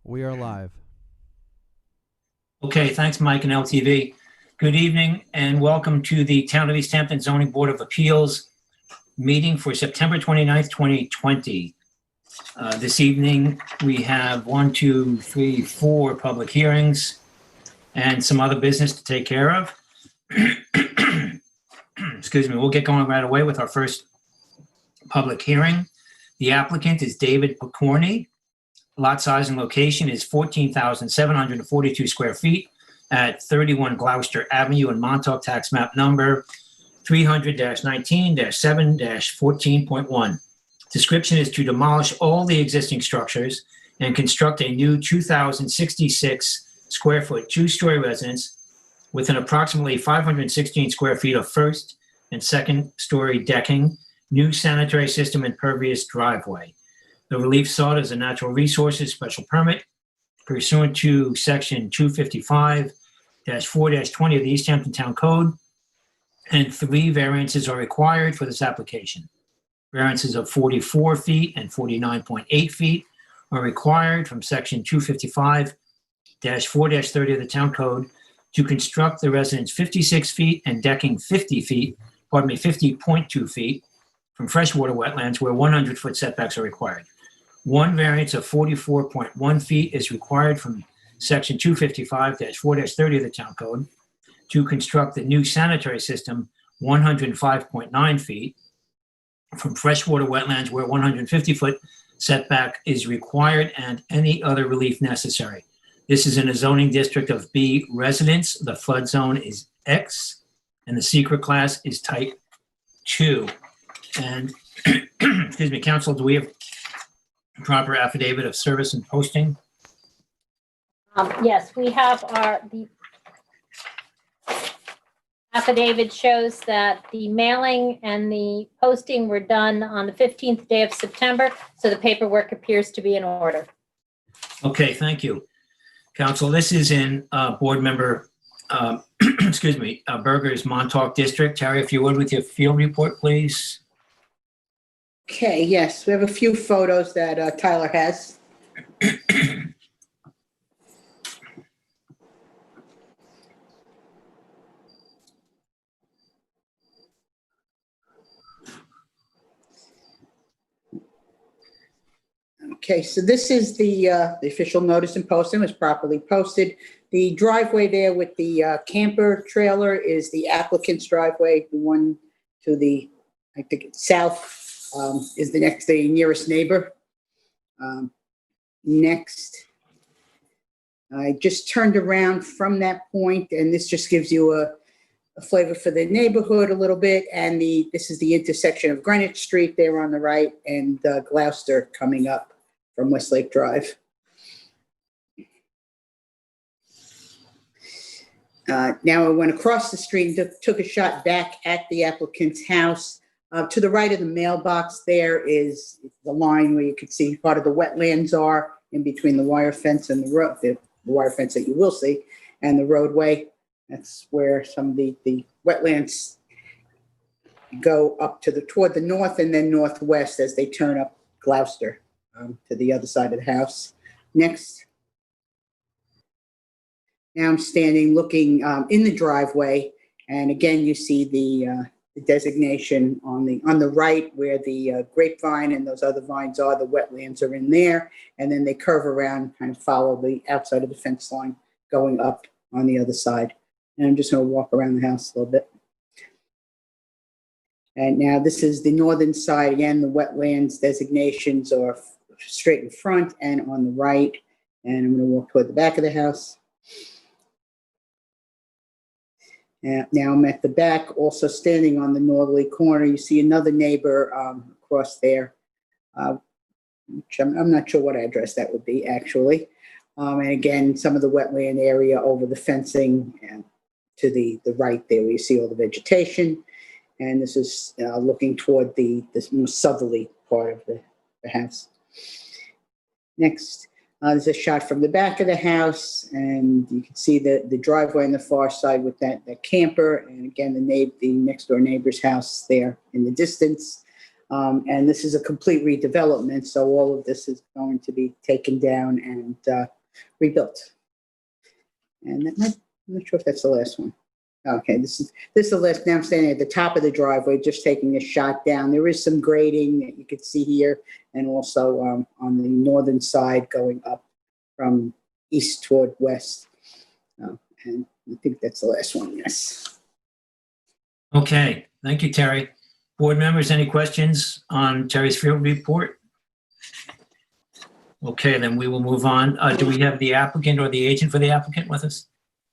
We are live. Okay, thanks, Mike and LTV. Good evening and welcome to the Town of East Hampton Zoning Board of Appeals meeting for September 29th, 2020. This evening, we have 4 public hearings and some other business to take care of. Excuse me, we'll get going right away with our first public hearing. The applicant is David Picorni. Lot size and location is 14,742 square feet at 31 Gloucester Avenue in Montauk, tax map number 300-19-7-14.1. Description is to demolish all the existing structures and construct a new 2,066 square foot two-story residence with an approximately 516 square feet of first and second story decking, new sanitary system and pervious driveway. The relief sought is a natural resources special permit pursuant to section 255-4-20 of the East Hampton Town Code, and 3 variances are required for this application. Variances of 44 feet and 49.8 feet are required from section 255-4-30 of the Town Code to construct the residence 56 feet and decking 50.2 feet from freshwater wetlands where 100-foot setbacks are required. 1 variance of 44.1 feet is required from section 255-4-30 of the Town Code to construct the new sanitary system 105.9 feet from freshwater wetlands where 150-foot setback is required and any other relief necessary. This is in a zoning district of B residence. The flood zone is X and the secret class is type 2. And excuse me, council, do we have proper affidavit of service and posting? Yes, we have the affidavit shows that the mailing and the posting were done on the 15th day of September, so the paperwork appears to be in order. Okay, thank you. Council, this is in board member, excuse me, Berger's Montauk District. Terry, if you would, with your field report, please. Okay, yes, we have a few photos that Tyler has. Okay, so this is the official notice and posting was properly posted. The driveway there with the camper trailer is the applicant's driveway. The one to the, I think it's south, is the nearest neighbor. Next, I just turned around from that point, and this just gives you a flavor for the neighborhood a little bit. And this is the intersection of Greenwich Street there on the right and Gloucester coming up from Westlake Drive. Now I went across the street and took a shot back at the applicant's house. To the right of the mailbox there is the line where you can see part of the wetlands are in between the wire fence and the road, the wire fence that you will see, and the roadway. That's where some of the wetlands go up to toward the north and then northwest as they turn up Gloucester to the other side of the house. Next. Now I'm standing looking in the driveway, and again you see the designation on the right where the grapevine and those other vines are. The wetlands are in there, and then they curve around, kind of follow the outside of the fence line going up on the other side. And I'm just going to walk around the house a little bit. And now this is the northern side. Again, the wetlands designations are straight in front and on the right. And I'm going to walk toward the back of the house. Now I'm at the back, also standing on the northerly corner. You see another neighbor across there, which I'm not sure what address that would be, actually. And again, some of the wetland area over the fencing and to the right there where you see all the vegetation. And this is looking toward this southerly part of the house. Next. There's a shot from the back of the house, and you can see the driveway on the far side with that camper, and again the next door neighbor's house there in the distance. And this is a complete redevelopment, so all of this is going to be taken down and rebuilt. And I'm not sure if that's the last one. Okay, this is the last. Now I'm standing at the top of the driveway, just taking a shot down. There is some grading that you can see here, and also on the northern side going up from east toward west. And I think that's the last one, yes. Okay, thank you, Terry. Board members, any questions on Terry's field report? Okay, then we will move on. Do we have the applicant or the agent for the applicant with us?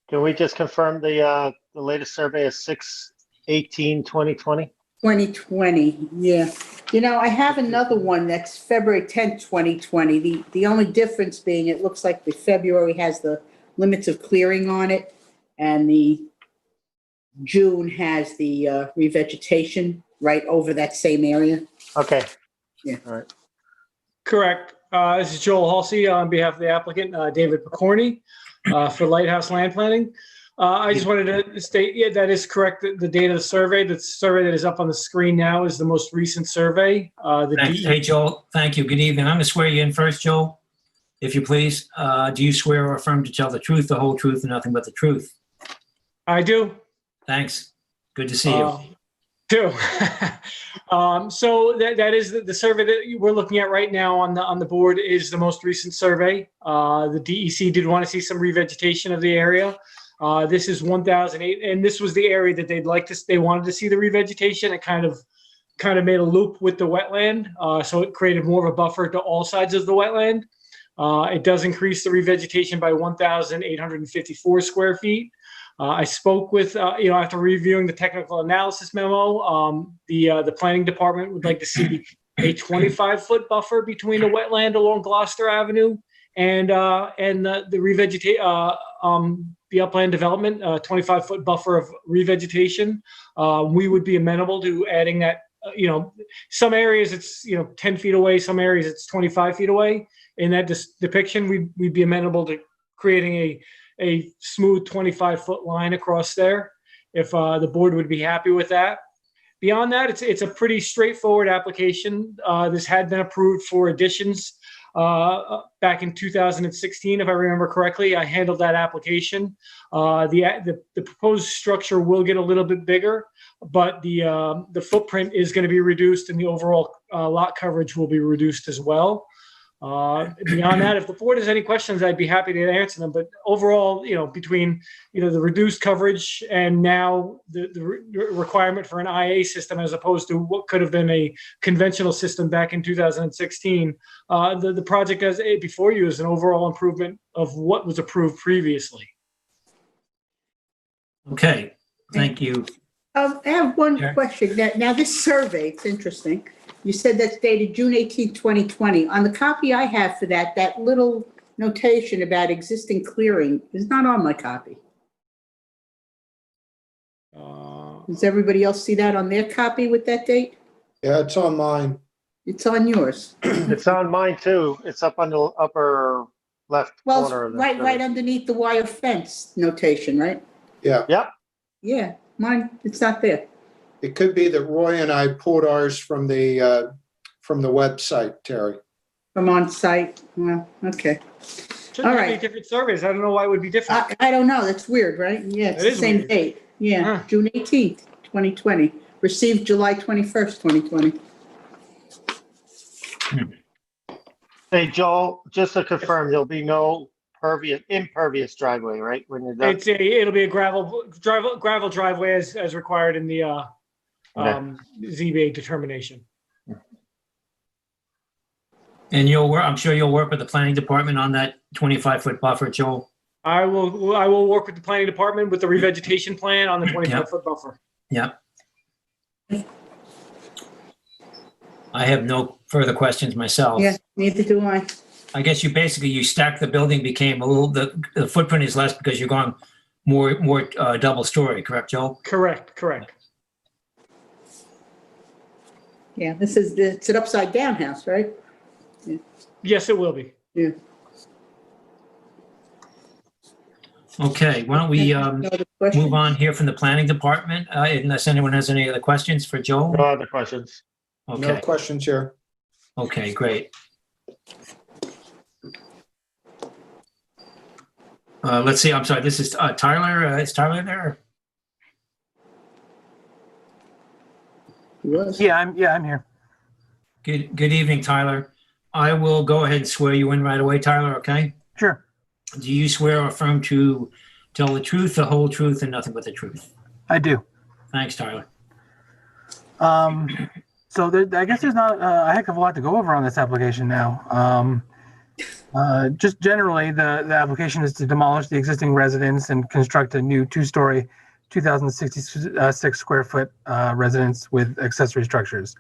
Can we just confirm the latest survey is 6/18/2020? 2020, yeah. You know, I have another one that's February 10th, 2020. The only difference being it looks like the February has the limits of clearing on it, and the June has the revegetation right over that same area. Okay. Yeah. All right. Correct. This is Joel Halsey on behalf of the applicant, David Picorni, for Lighthouse Land Planning. I just wanted to state, yeah, that is correct. The date of the survey that is up on the screen now is the most recent survey. Hey, Joel, thank you. Good evening. I'm going to swear you in first, Joel, if you please. Do you swear or affirm to tell the truth, the whole truth, and nothing but the truth? I do. Thanks. Good to see you. Do. So that is the survey that we're looking at right now on the board is the most recent survey. The DEC did want to see some revegetation of the area. This is 1008, and this was the area that they wanted to see the revegetation. It kind of made a loop with the wetland, so it created more of a buffer to all sides of the wetland. It does increase the revegetation by 1,854 square feet. I spoke with, after reviewing the technical analysis memo, the planning department would like to see a 25-foot buffer between the wetland along Gloucester Avenue and the upland development, 25-foot buffer of revegetation. We would be amenable to adding that. Some areas it's 10 feet away, some areas it's 25 feet away. In that depiction, we'd be amenable to creating a smooth 25-foot line across there, if the board would be happy with that. Beyond that, it's a pretty straightforward application. This had been approved for additions back in 2016, if I remember correctly. I handled that application. The proposed structure will get a little bit bigger, but the footprint is going to be reduced, and the overall lot coverage will be reduced as well. Beyond that, if the board has any questions, I'd be happy to answer them. But overall, between the reduced coverage and now the requirement for an IA system as opposed to what could have been a conventional system back in 2016, the project as before you is an overall improvement of what was approved previously. Okay, thank you. I have one Sure. question. Now, this survey, it's interesting. You said that's dated June 18, 2020. On the copy I have for that little notation about existing clearing is not on my copy. Does everybody else see that on their copy with that date? Yeah, it's on mine. It's on yours. It's on mine too. It's up on the upper left Well, corner. Of the right underneath the wire fence notation, right? Yeah, Yep. Yeah, mine, it's not there. it could be that Roy and I pulled ours from the website, Terry. From on site. Well, okay. Shouldn't All have any right. different surveys. I don't know why it would be different. I don't know. That's weird, right? Yeah, it's It the is same weird. date. Yeah, Huh. June 18th, 2020. Received July 21st, 2020. Hey, Joel, just to confirm, there'll be no impervious driveway, right? When you're done. It'll be a gravel driveway as required in the ZBA determination. And I'm sure you'll work with the planning department on that 25-foot buffer, Joel. I will work with the planning department with the revegetation plan on the 25-foot buffer. Yep. I have no further questions myself. Yeah, neither do I. I guess you stacked the building, became a little, the footprint is less because you're going more double story, correct, Joel? Correct. Yeah, it's an upside down house, right? Yes, it will be. Yeah. Okay, why don't we No other questions? move on here from the planning department, unless anyone has any other questions for Joel? No other questions. No Okay, questions here. okay, great. Let's see, I'm sorry, this is Tyler. Is Tyler there? He was. Yeah, I'm here. Good evening, Tyler. I will go ahead and swear you in right away, Tyler, okay? Sure, Do you swear or affirm to tell the truth, the whole truth, and nothing but the truth? I do. Thanks, Tyler. So I guess there's not a heck of a lot to go over on this application now. Just generally, the application is to demolish the existing residence and construct a new two-story, 2,066 square foot residence with accessory structures.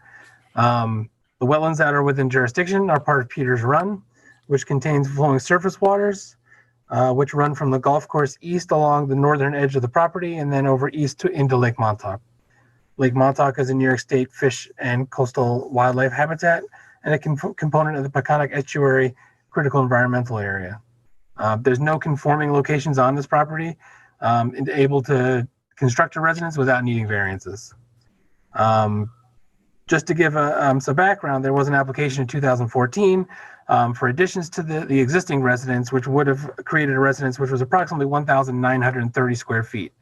The wetlands that are within jurisdiction are part of Peters Run, which contains flowing surface waters, which run from the golf course east along the northern edge of the property and then over east into Lake Montauk. Lake Montauk is a New York State fish and coastal wildlife habitat and a component of the Peconic Estuary Critical Environmental Area. There's no conforming locations on this property and able to construct a residence without needing variances. Just to give some background, there was an application in 2014 for additions to the existing residence, which would have created a residence which was approximately 1,930 square feet.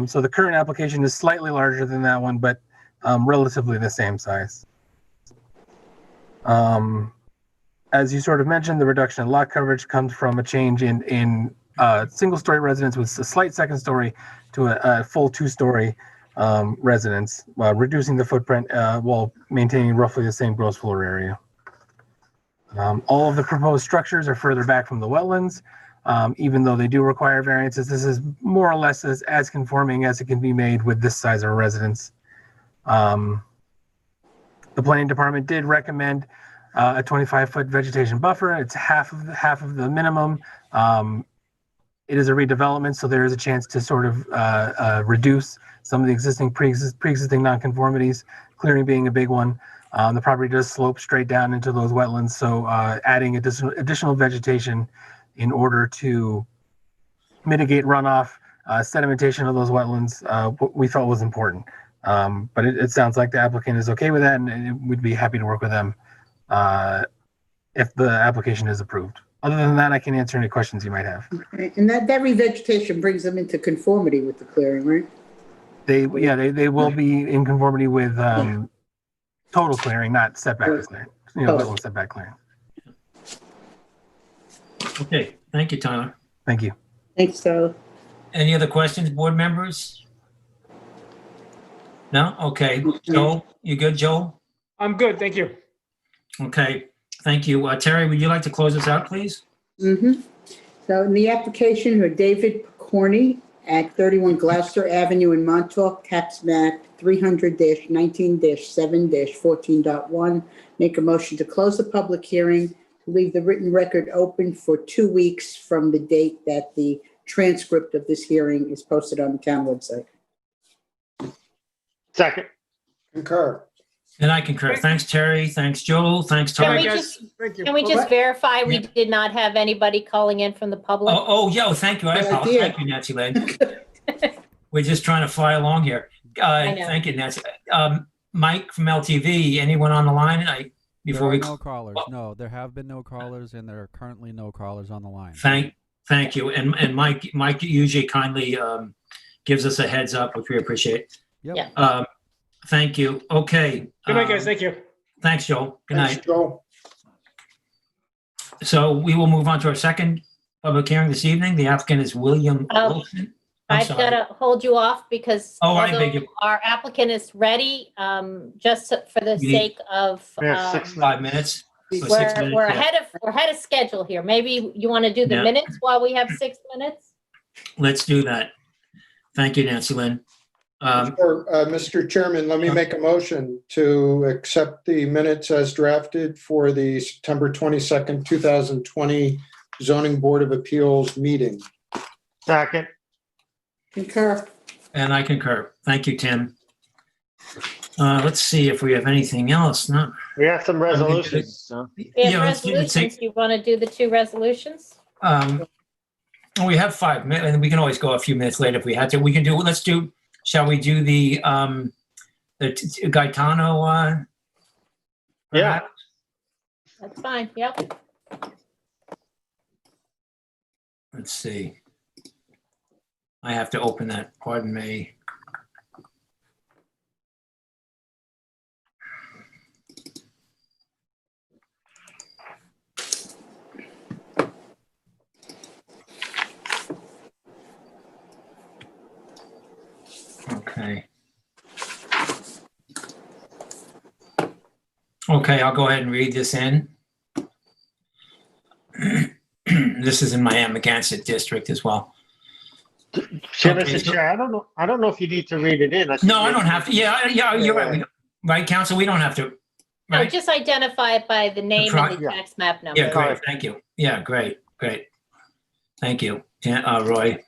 So the current application is slightly larger than that one, but relatively the same size. As you sort of mentioned, the reduction in lot coverage comes from a change in single-story residence with a slight second story to a full two-story residence, reducing the footprint while maintaining roughly the same gross floor area. All of the proposed structures are further back from the wetlands. Even though they do require variances, this is more or less as conforming as it can be made with this size of a residence. The planning department did recommend a 25-foot vegetation buffer. It's half of the minimum. It is a redevelopment, so there is a chance to sort of reduce some of the existing pre-existing nonconformities, clearing being a big one. The property does slope straight down into those wetlands, so adding additional vegetation in order to mitigate runoff, sedimentation of those wetlands, we felt was important. But it sounds like the applicant is okay with that, and we'd be happy to work with them if the application is approved. Other than that, I can answer any questions you might have. Okay. And that revegetation brings them into conformity with the clearing, right? They will be in conformity with total clearing, not setback clearing, wetland setback clearing. Okay, thank you, Tyler. Thank you. Thanks, Tyler. Any other questions, board members? No? Okay. Joel, you good, Joel? I'm good, thank you. Okay, thank you. Terry, would you like to close us out, please? Mm-hmm. So in the application for David Corney at 31 Gloucester Avenue in Montauk, tax map 300-19-7-14.1, make a motion to close the public hearing, leave the written record open for 2 weeks from the date that the transcript of this hearing is posted on the town website. Second. Concur. And I concur. Thanks, Terry. Thanks, Joel. Thanks, Can Tyler. we Guys, thank you. Can we just What? verify we Yeah. did not have anybody calling in from the public? Yeah, thank you. I Good apologize. idea. Thank you, Nancy Lynn. We're just trying to fly along here. I know. Thank you, Nancy. Mike from LTV, anyone on the line? Before we No callers. No, there have been no callers, and there are currently no callers on the line. Thank you. And Mike usually kindly gives us a heads up, which we appreciate. Yep. Yeah. Thank you. Okay. Good night, guys, thank you. Thanks, Joel. Good night. Thanks, Joel. So we will move on to our second public hearing this evening. The applicant is William Wilson. I'm I've sorry. got to hold you off because Oh, I although beg your- our applicant is ready, just for the You need- sake of, We have 6 5 minutes. So 6 we're minutes, we're yeah. ahead of schedule here. Maybe you want to do the Yeah. minutes while we have 6 minutes? Let's do that. Thank you, Nancy Lynn. Mr. Chairman, let me make a motion to accept the minutes as drafted for the September 22nd, 2020 Zoning Board of Appeals meeting. Second. Concur. And I concur. Thank you, Tim. Let's see if we have anything else. No. We have some resolutions. So. We have Yeah, let's resolutions. Do you want to do the 2 resolutions? We have 5 minutes, and we can always go a few minutes later if we had to. We can do. Shall we do the Gaetano? Yeah. That's fine, yep. Let's see. I have to open that, pardon me. Okay. Okay, I'll go ahead and read this in. This is in my Amagansett district as well. Chair, Okay, Mr. so- Chair, I don't know if you need to read it in. think No, I maybe- don't have to. Yeah, you're right. Right, counsel, we don't have to. No, Right? just identify it by the name and the Yeah. tax map number. Yeah, great, thank you. Yeah, great. Thank you, Roy.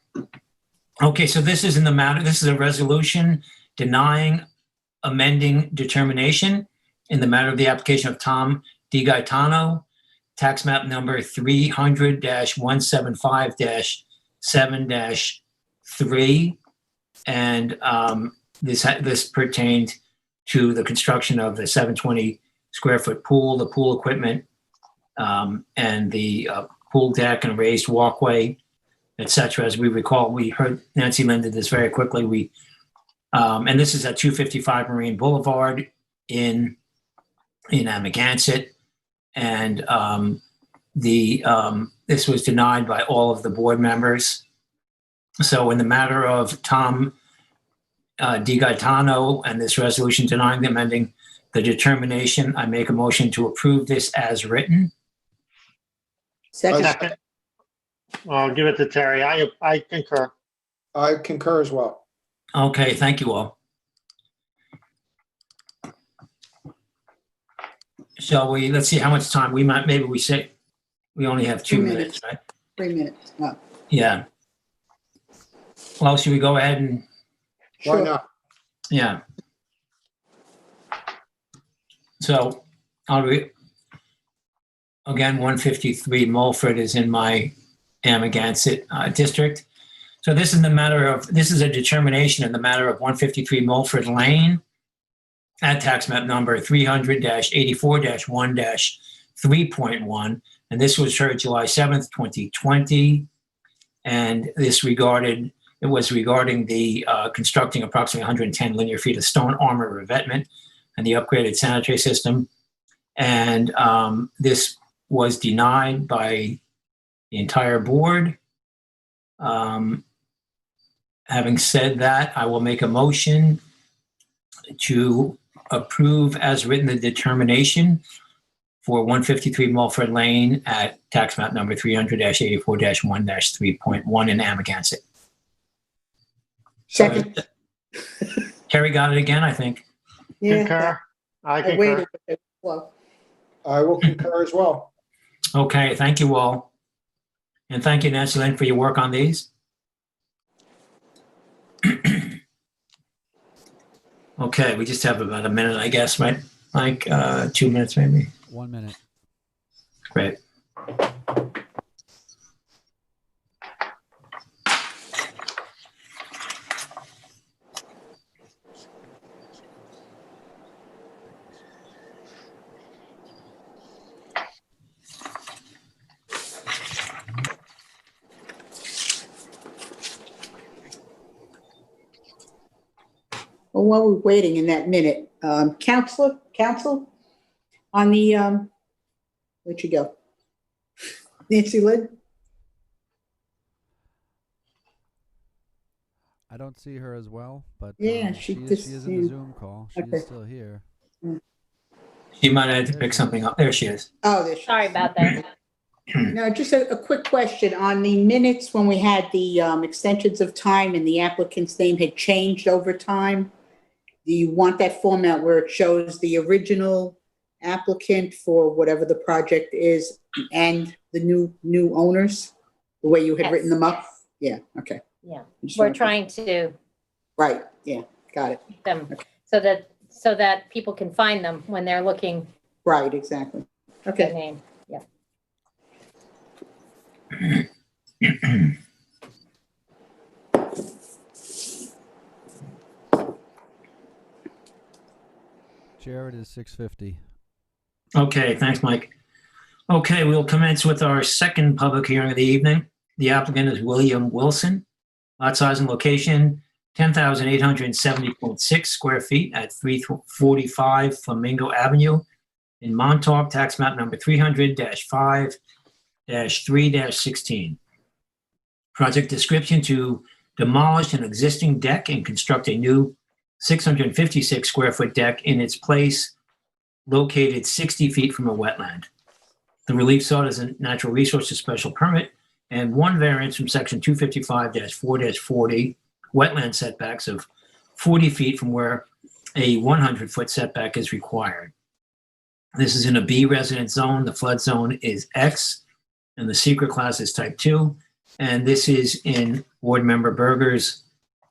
Okay, so this is this is a resolution denying amending determination in the matter of the application of Tom DiGaetano, tax map number 300-175-7-3. And this pertained to the construction of the 720 square foot pool, the pool equipment, and the pool deck and raised walkway, etc. As we recall, we heard Nancy Lynn did this very quickly. And this is at 255 Marine Boulevard in Amagansett. And this was denied by all of the board members. So in the matter of Tom DiGaetano and this resolution denying the amending the determination, I make a motion to approve this as written. Second, Second. I'll give it to Terry. I concur. I concur as well. Okay, thank you all. Shall we, let's see how much time maybe we say, we only have 2 2 minutes, right? 3 minutes. Oh, Yeah. Well, should we go ahead and, Why sure. not? yeah. So I'll again, 153 Mulford is in my Amagansett district. So this is a determination in the matter of 153 Mulford Lane at tax map number 300-84-1-3.1. And this was heard July 7th, 2020. And it was regarding the constructing approximately 110 linear feet of stone armor revetment and the upgraded sanitary system. And this was denied by the entire board. Having said that, I will make a motion to approve as written the determination for 153 Mulford Lane at tax map number 300-84-1-3.1 in Amagansett. Second. Terry got it again, I think. Yeah, Concur. I I concur. waited. Well, I will concur as well. Okay, thank you all. And thank you, Nancy Lynn, for your work on these. Okay, we just have about a minute, I guess, right? Like 2 minutes, maybe. 1 minute. Great. well, while we're waiting in that minute, counsel, on the, where'd you go? Nancy Lynn? I don't see her as well, but Yeah, she she is just- in the yeah. Zoom call. She Okay. is still here. She might have had to pick something up. There she is. Oh, there she is. Sorry about that. No, just a quick question. On the minutes, when we had the extensions of time and the applicant's name had changed over time, do you want that format where it shows the original applicant for whatever the project is and the new owners, the way you had Yes. written them up? Yeah, okay. Yeah, Just we're wanted to- trying to Right, yeah, got it. keep them so that people can find them when they're looking Right, exactly. at Okay. their name. Yeah. Chair, it is 6:50. Okay, thanks, Mike. Okay, we'll commence with our second public hearing of the evening. The applicant is William Wilson. Lot size and location, 10,870.6 square feet at 345 Flamingo Avenue in Montauk, tax map number 300-5-3-16. Project description: to demolish an existing deck and construct a new 656 square foot deck in its place located 60 feet from a wetland. The relief sought is a natural resources special permit and one variance from section 255-4-40 wetland setbacks of 40 feet from where a 100-foot setback is required. This is in a B residence zone. The flood zone is X and the secret class is type 2. And this is in Board Member Berger's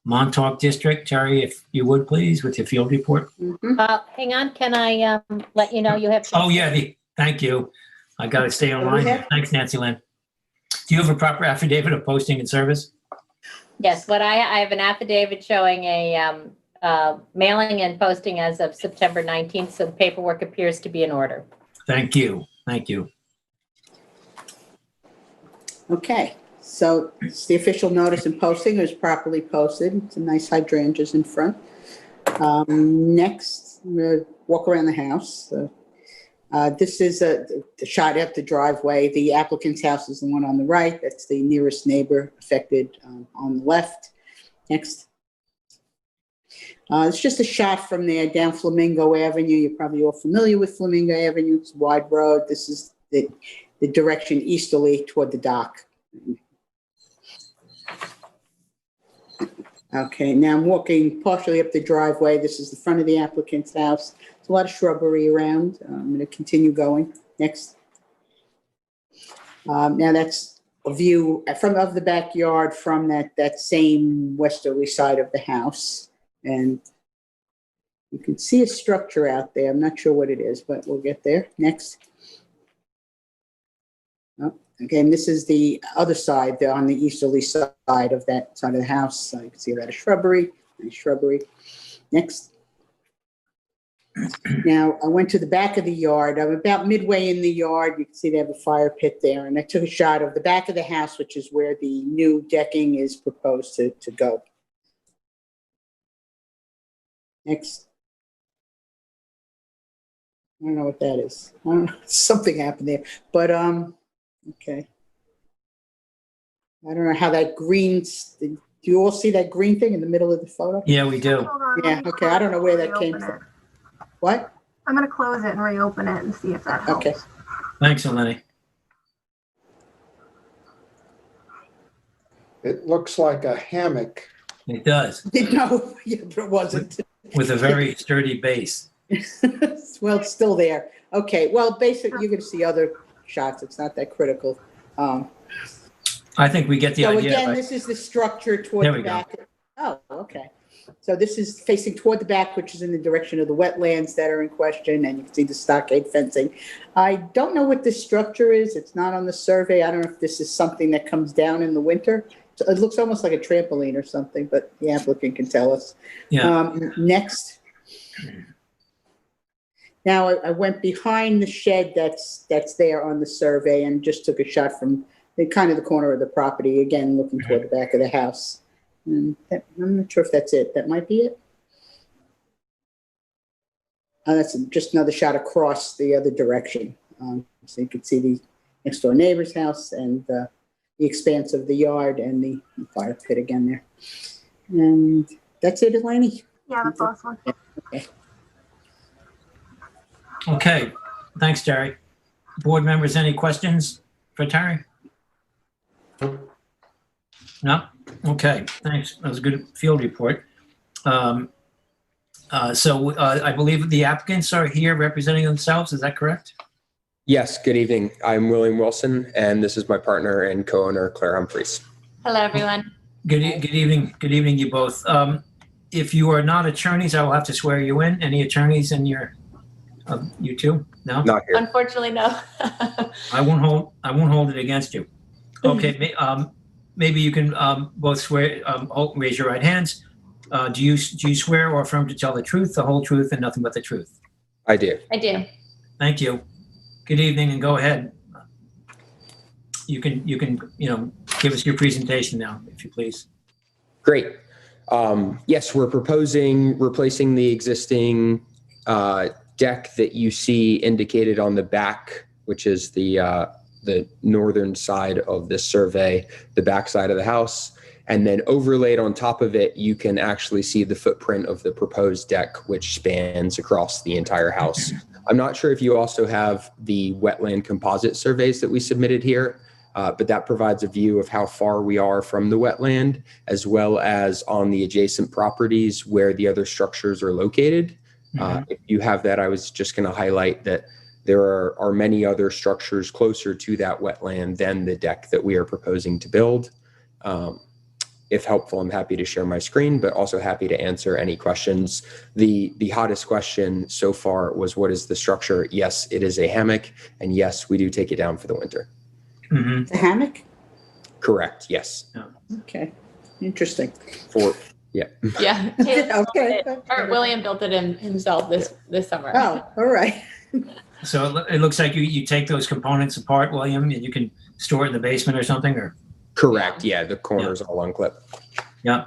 Montauk District. Terry, if you would please, with your field report. Hang on, can I let you know you have? Oh, yeah, thank you. I got to stay online. Thanks, Nancy Lynn. Do you have a proper affidavit of posting and service? Yes, what I have an affidavit showing a mailing and posting as of September 19th, so the paperwork appears to be in order. Thank you. Thank you. Okay, so it's the official notice and posting is properly posted. Some nice hydrangeas in front. Next, we'll walk around the house. This is the shot at the driveway. The applicant's house is the one on the right. That's the nearest neighbor affected on the left. Next. It's just a shot from there down Flamingo Avenue. You're probably all familiar with Flamingo Avenue. It's a wide road. This is the direction easterly toward the dock. Okay, now I'm walking partially up the driveway. This is the front of the applicant's house. There's a lot of shrubbery around. I'm going to continue going. Next. Now that's a view of the backyard from that same westerly side of the house. And you can see a structure out there. I'm not sure what it is, but we'll get there. Next. Oh, again, this is the other side, on the easterly side of that side of the house. So you can see a lot of shrubbery, nice shrubbery. Next. Now, I went to the back of the yard. I'm about midway in the yard. You can see they have a fire pit there. And I took a shot of the back of the house, which is where the new decking is proposed to go. Next. I don't know what that is. I don't know. Something happened there. But, okay. I don't know how that green, do you all see that green thing in the middle of the photo? Yeah, we do. Hold on, Yeah, okay. I don't know where that came from. What? I'm going to close it and reopen it and see if that helps. Okay. Thanks, Eleni. It looks like a hammock. It does, No, yeah, but it wasn't. with a very sturdy base. Well, it's still there. Okay, well, basically, you're going to see other shots. It's not that critical. I think we get the So idea. again, right? this is the structure toward There the we go. back. Oh, okay. So this is facing toward the back, which is in the direction of the wetlands that are in question, and you can see the stockade fencing. I don't know what this structure is. It's not on the survey. I don't know if this is something that comes down in the winter. So it looks almost like a trampoline or something, but the applicant can tell us. Yeah. Next. Now I went behind the shed that's there on the survey and just took a shot from the corner of the property, again, looking toward the back of the house. And I'm not sure if that's it. That might be it. That's just another shot across the other direction. So you can see the next door neighbor's house and the expanse of the yard and the fire pit again there. And that's it, Eleni. Yeah, that's awesome. Okay. Okay, thanks, Terry. Board members, any questions for Terry? No? Okay, thanks. That was a good field report. So I believe the applicants are here representing themselves. Is that correct? Yes, good evening. I'm William Wilson, and this is my partner and co-owner, Claire Humphreys. Hello, everyone. Good evening. Good evening, you both. If you are not attorneys, I will have to swear you in. Any attorneys in your, you two? No? Not here. Unfortunately, no. I won't hold it against you. Okay, maybe you can both swear, raise your right hands. Do you swear or affirm to tell the truth, the whole truth, and nothing but the truth? I do. I do. Thank you. Good evening, and go ahead. You can give us your presentation now, if you please. Great. Yes, we're proposing replacing the existing deck that you see indicated on the back, which is the northern side of this survey, the back side of the house. And then overlaid on top of it, you can actually see the footprint of the proposed deck, which spans across the entire house. I'm not sure if you also have the wetland composite surveys that we submitted here, but that provides a view of how far we are from the wetland, as well as on the adjacent properties where the other structures are located. If you have that, I was just going to highlight that there are many other structures closer to that wetland than the deck that we are proposing to build. If helpful, I'm happy to share my screen, but also happy to answer any questions. The hottest question so far was, what is the structure? Yes, it is a hammock, and yes, we do take it down for the winter. The hammock? Correct, yes. Okay, interesting. Yeah. Okay. Or William built it himself this summer. Oh, all right. So it looks like you take those components apart, William, and you can store it in the basement or something, or? Correct, yeah, the corner's all on clip. Yeah.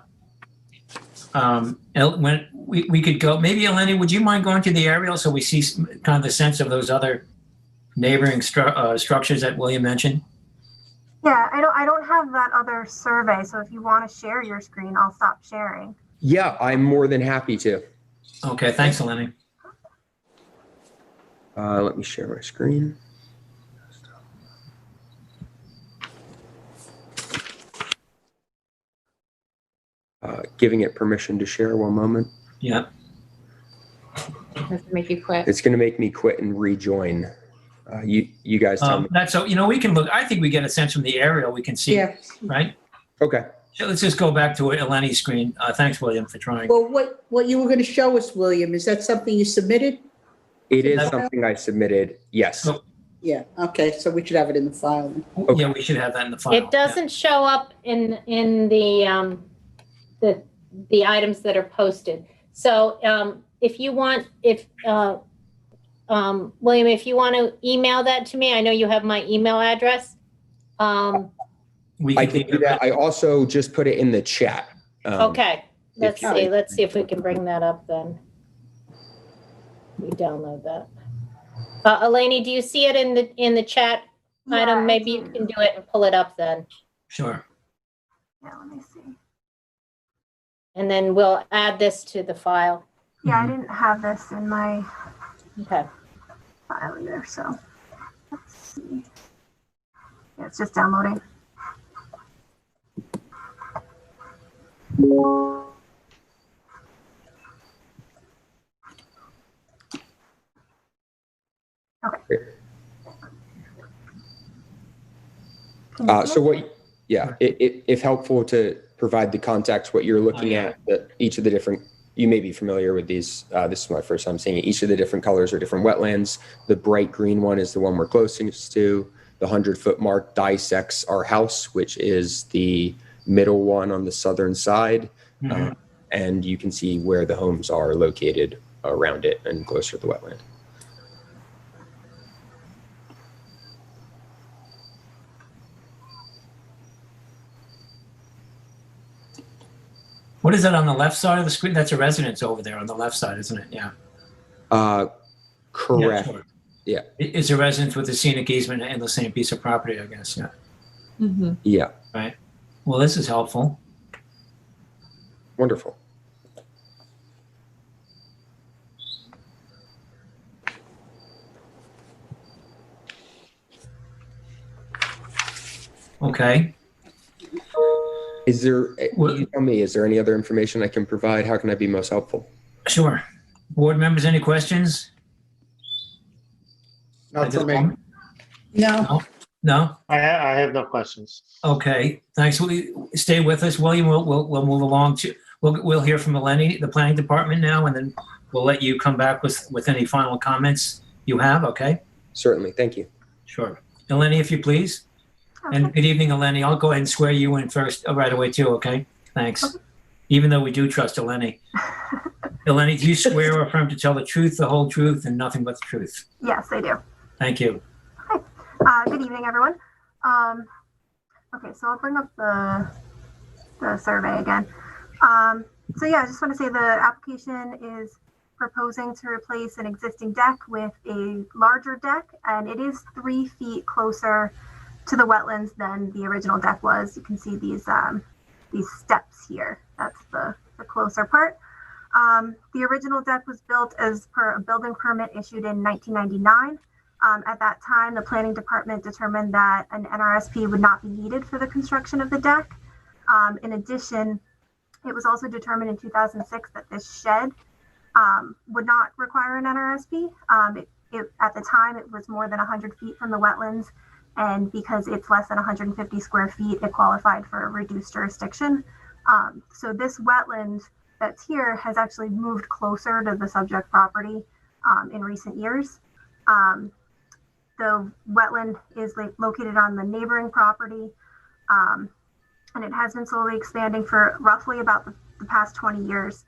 When we could go, maybe Eleni, would you mind going to the aerial so we see kind of the sense of those other neighboring structures that William mentioned? Yeah, I don't have that other survey, so if you want to share your screen, I'll stop sharing. Yeah, I'm more than happy to. Okay, thanks, Eleni. Let me share my screen. Giving it permission to share, one moment. Yeah. Does it make you quit? It's going to make me quit and rejoin. You guys tell me. That's so, we can look, I think we get a sense from the aerial, we can see, Yeah. right? Okay. So let's just go back to Eleni's screen. Thanks, William, for trying. Well, what you were going to show us, William, is that something you submitted? It is something I submitted, yes. Oh. Yeah, okay, so we should have it in the file then. Okay. Yeah, we should have that in the file. It doesn't show up in the items that are posted. So if you want, William, if you want to email that to me, I know you have my email address. I can do that. I also just put it in the chat. Okay, let's if- see. Let's see if we can bring that up then. We download that. Eleni, do you see it in the chat item? Maybe you can do it and pull it up then. Sure. Yeah, let me see. And then we'll add this to the file. Yeah, I didn't have this in my Okay. file either, so let's see. Yeah, it's just downloading. Okay. So if helpful to provide the context, what you're looking at, that each of the different, you may be familiar with these. This is my first time seeing it. Each of the different colors are different wetlands. The bright green one is the one we're closest to. The 100-foot mark dissects our house, which is the middle one on the southern side. And you can see where the homes are located around it and closer to the wetland. What is that on the left side of the screen? That's a residence over there on the left side, isn't it? Yeah. Correct. Yeah, sure. Yeah. It's a residence with a scenic easement and the same piece of property, I guess. Yeah. Yeah. Right. Well, this is helpful. Wonderful. Okay. Is there, you tell me, is there any other information I can provide? How can I be most helpful? Sure. Board members, any questions? Not for me. No, No? I have no questions. Okay, thanks. Stay with us, William. We'll move along to, we'll hear from Eleni, the planning department now, and then we'll let you come back with any final comments you have, okay? Certainly, thank you. Sure. Eleni, if you please. And good evening, Eleni. I'll go ahead and swear you in first right away too, okay? Thanks. Even though we do trust Eleni. Eleni, do you swear or affirm to tell the truth, the whole truth, and nothing but the truth? Yes, I do. Thank you. Good evening, everyone. Okay, so I'll bring up the survey again. So yeah, I just want to say the application is proposing to replace an existing deck with a larger deck, and it is 3 feet closer to the wetlands than the original deck was. You can see these steps here. That's the closer part. The original deck was built as per a building permit issued in 1999. At that time, the planning department determined that an NRSP would not be needed for the construction of the deck. In addition, it was also determined in 2006 that this shed would not require an NRSP. At the time, it was more than 100 feet from the wetlands, and because it's less than 150 square feet, it qualified for a reduced jurisdiction. So this wetland that's here has actually moved closer to the subject property in recent years. The wetland is located on the neighboring property, and it has been slowly expanding for roughly about the past 20 years.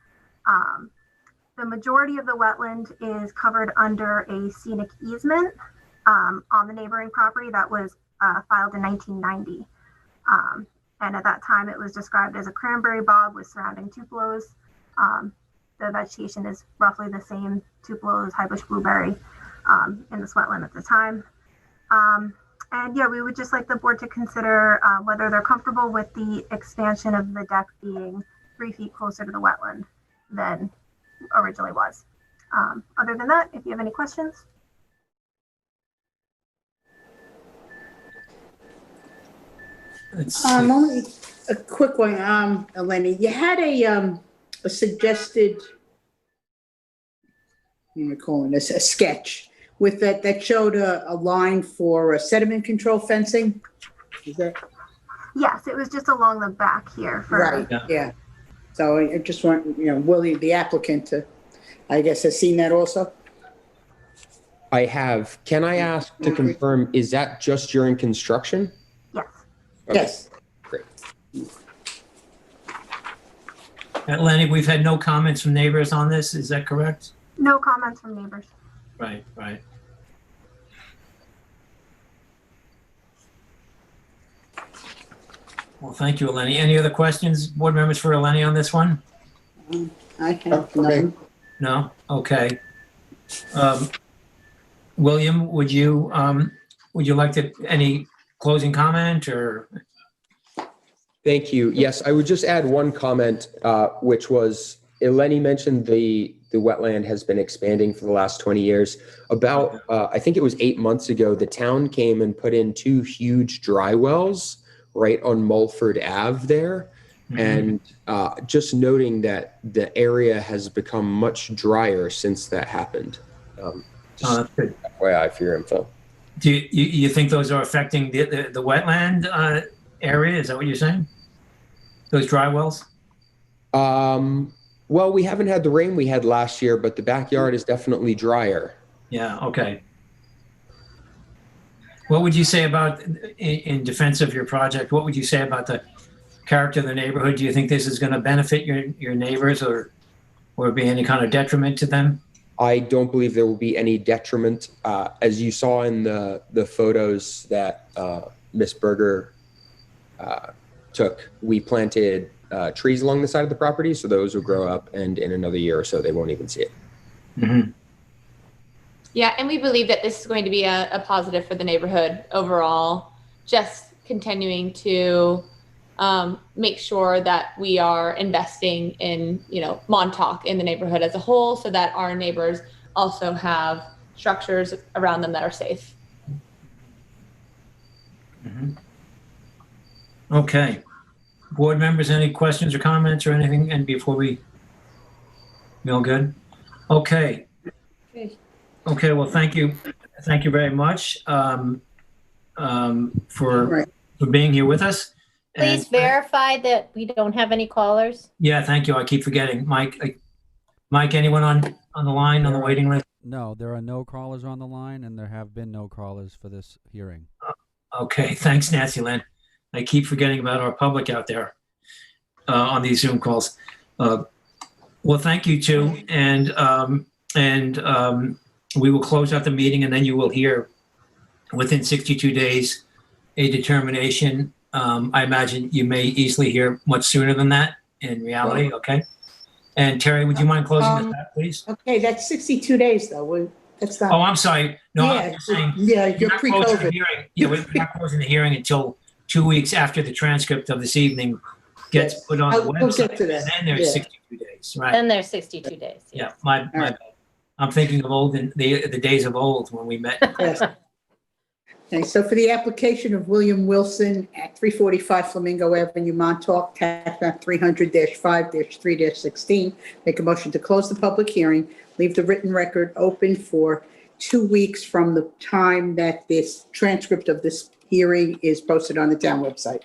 The majority of the wetland is covered under a scenic easement on the neighboring property that was filed in 1990. And at that time, it was described as a cranberry bog with surrounding tupelos. The vegetation is roughly the same, tupelos, high bush blueberry, in this wetland at the time. And yeah, we would just like the board to consider whether they're comfortable with the expansion of the deck being 3 feet closer to the wetland than originally was. Other than that, if you have any questions. Only a quick one, Eleni. You had a suggested, what am I calling this, a sketch with that showed a line for sediment control fencing. Is that Yes, it was just along the back here. right? Yeah. So I just want, Willie, the applicant, to, I guess, has seen that also. I have. Can I ask to confirm, is that just during construction? Yes. Okay, Yes. great. Lenny, we've had no comments from neighbors on this. Is that correct? No comments from neighbors. Right, right. Well, thank you, Eleni. Any other questions, board members, for Eleni on this one? I have none. No? Okay. William, would you like to, any closing comment or? Thank you. Yes, I would just add one comment, which was Eleni mentioned the wetland has been expanding for the last 20 years. About, I think it was 8 months ago, the town came and put in 2 huge dry wells right on Mulford Ave there. And just noting that the area has become much drier since that happened. That's good. FYI for your info. Do you think those are affecting the wetland area? Is that what you're saying? Those dry wells? Well, we haven't had the rain we had last year, but the backyard is definitely drier. Yeah, okay. What would you say about, in defense of your project, what would you say about the character of the neighborhood? Do you think this is going to benefit your neighbors or be any kind of detriment to them? I don't believe there will be any detriment. As you saw in the photos that Ms. Berger took, we planted trees along the side of the property, so those will grow up, and in another year or so, they won't even see it. Mm-hmm. Yeah, and we believe that this is going to be a positive for the neighborhood overall, just continuing to make sure that we are investing in, Montauk in the neighborhood as a whole, so that our neighbors also have structures around them that are safe. Mm-hmm. Okay. Board members, any questions or comments or anything? And before we all good? Okay. Okay, well, thank you. Thank you very much for being here with us. Please verify that we don't have any callers. Yeah, thank you. I keep forgetting. Mike, anyone on the line, on the waiting list? No, there are no callers on the line, and there have been no callers for this hearing. Okay, thanks, Nancy Lynn. I keep forgetting about our public out there on these Zoom calls. Well, thank you too, and we will close out the meeting, and then you will hear within 62 days a determination I imagine you may easily hear much sooner than that in reality, okay? And Terry, would you mind closing this out, please? Okay, that's 62 days though. That's not. Oh, I'm sorry. No, Yeah, I'm just saying. yeah, we're you're not closing the pre-COVID. hearing. Yeah, we're not closing the hearing until 2 weeks after the transcript of this evening gets Yes. put on the We'll website. get to that. And then there's Yeah. 62 days, right? Then there's 62 days. Yeah, yes. my right. bad. I'm thinking of the days of old when we met. Yes. Okay, so for the application of William Wilson at 345 Flamingo Avenue, Montauk, tax map 300-5-3-16, make a motion to close the public hearing, leave the written record open for 2 weeks from the time that this transcript of this hearing is posted on the town website.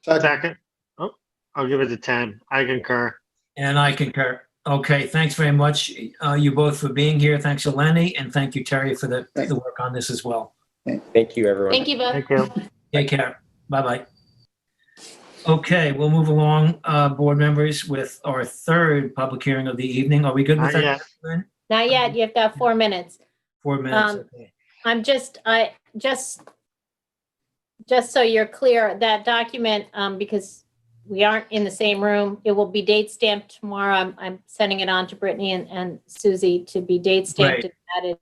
Second. Oh, I'll give it a 10. I concur. And I concur. Okay, thanks very much, you both, for being here. Thanks, Eleni, and thank you, Terry, for the work on this as well. Thank you, everyone. Thank you both. Thank you. Take care. Bye-bye. Okay, we'll move along, board members, with our third public hearing of the evening. Are we good with Not that? yet. Lynn? Not yet. You've got 4 minutes. 4 minutes. Okay. I'm just so you're clear, that document, because we aren't in the same room, it will be date stamped tomorrow. I'm sending it on to Brittany and Susie to be date stamped and added.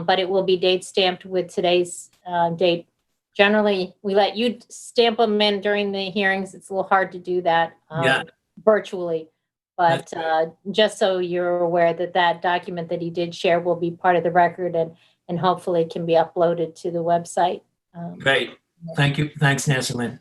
But it will be date stamped with today's date. Generally, we let you stamp them in during the hearings. It's a little hard to do that virtually. But just so you're aware that that document that he did share will be part of the record and hopefully can be uploaded to the website. Great. Thank you. Thanks, Nancy Lynn.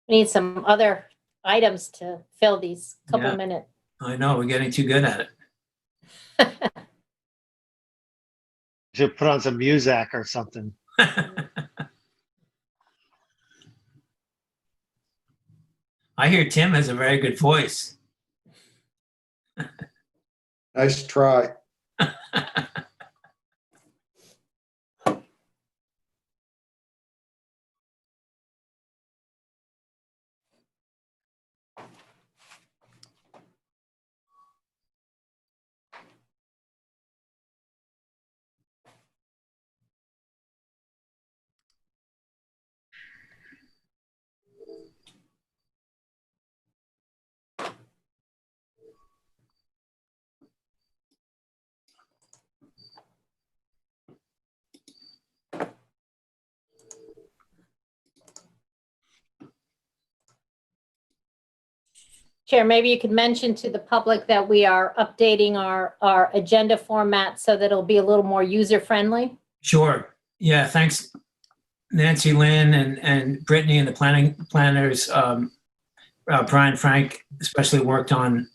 We need some other items to fill these couple Yeah. minutes. I know, we're getting too good at it. Should put on some music or something. I hear Tim has a very good voice. Nice try. Chair, maybe you could mention to the public that we are updating our agenda format so that it'll be a little more user-friendly. Sure. Yeah, thanks, Nancy Lynn and Brittany and the planners. Brian Frank especially worked on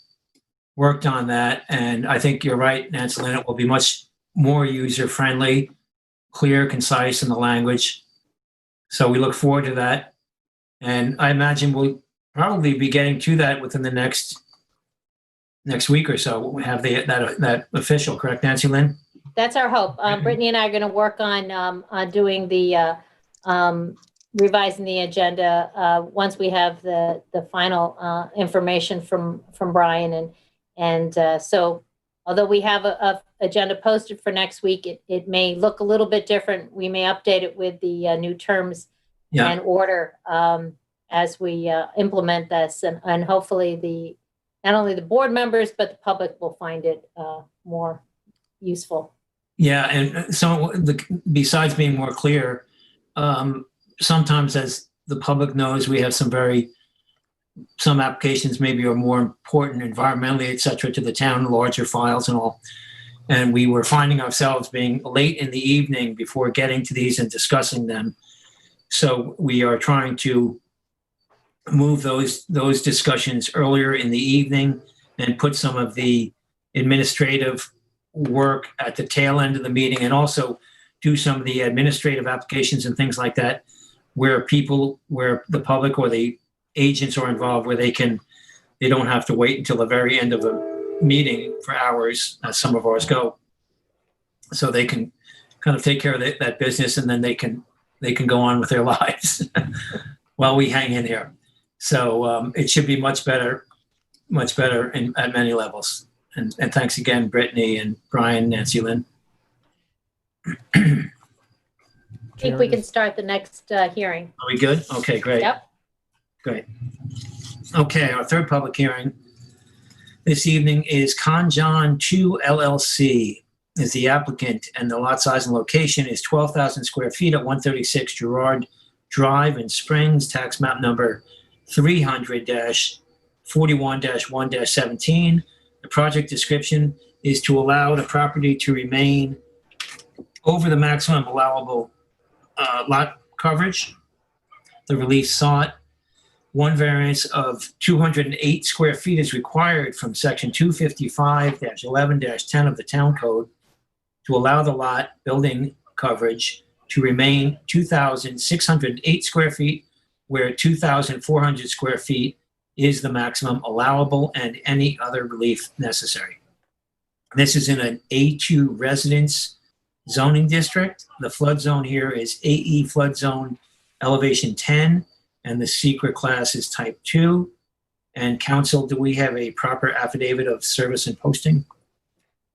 that. And I think you're right, Nancy Lynn, it will be much more user-friendly, clear, concise in the language. So we look forward to that. And I imagine we'll probably be getting to that within the next week or so. We'll have that official, correct, Nancy Lynn? That's our hope. Brittany and I are going to work on doing the revising the agenda once we have the final information from Brian. And so although we have a agenda posted for next week, it may look a little bit different. We may update it with the new terms and order as we implement this. And hopefully not only the board members, but the public will find it more useful. Yeah, and so besides being more clear, sometimes, as the public knows, we have some applications maybe are more important environmentally, et cetera, to the town, larger files and all. And we were finding ourselves being late in the evening before getting to these and discussing them. So we are trying to move those discussions earlier in the evening and put some of the administrative work at the tail end of the meeting, and also do some of the administrative applications and things like that where the public or the agents are involved, where they don't have to wait until the very end of a meeting for hours, as some of ours go. So they can kind of take care of that business, and then they can go on with their lives while we hang in here. So it should be much better at many levels. And thanks again, Brittany and Brian, Nancy Lynn. I think we can start the next hearing. Are we good? Okay, great. Yep. Great. Okay, our third public hearing this evening is Conjon 2 LLC is the applicant, and the lot size and location is 12,000 square feet at 136 Girard Drive in Springs, tax map number 300-41-1-17. The project description is to allow the property to remain over the maximum allowable lot coverage. The relief sought, one variance of 208 square feet is required from section 255-11-10 of the town code to allow the lot building coverage to remain 2,608 square feet, where 2,400 square feet is the maximum allowable, and any other relief necessary. This is in an A2 residence zoning district. The flood zone here is AE flood zone elevation 10, and the secret class is type 2. And council, do we have a proper affidavit of service and posting?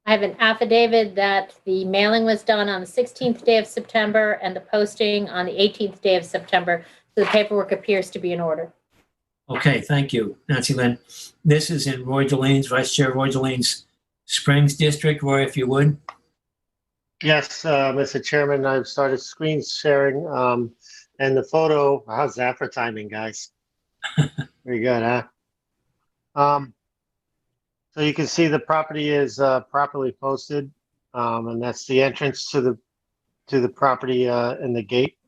I have an affidavit that the mailing was done on the 16th day of September and the posting on the 18th day of September. So the paperwork appears to be in order. Okay, thank you, Nancy Lynn. This is in Roy Delane's, Vice Chair Roy Delane's Springs District. Roy, if you would. Yes, Mr. Chairman, I've started screen sharing, and the photo, how's that for timing, guys? Very good, huh? So you can see the property is properly posted, and that's the entrance to the property in the gate.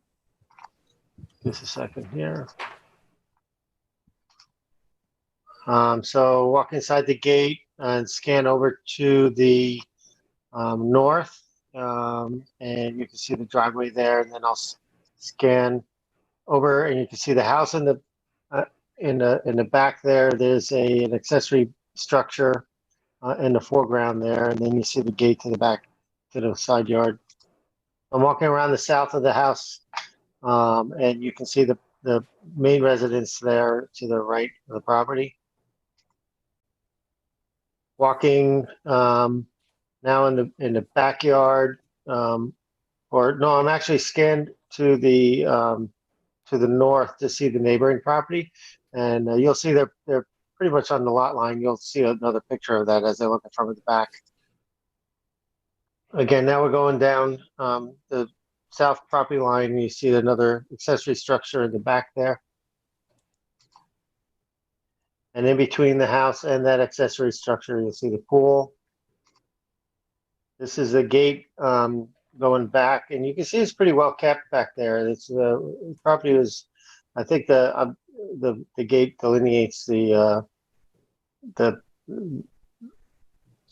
Just a second here. So walk inside the gate and scan over to the north, and you can see the driveway there. And then I'll scan over, and you can see the house in the back there. There's an accessory structure in the foreground there, and then you see the gate to the back, to the side yard. I'm walking around the south of the house, and you can see the main residence there to the right of the property. Walking now in the backyard, I'm actually scanned to the north to see the neighboring property, and you'll see they're pretty much on the lot line. You'll see another picture of that as I look from the back. Again, now we're going down the south property line, and you see another accessory structure in the back there. And in between the house and that accessory structure, you'll see the pool. This is the gate going back, and you can see it's pretty well kept back there. It's the property was, I think the gate delineates the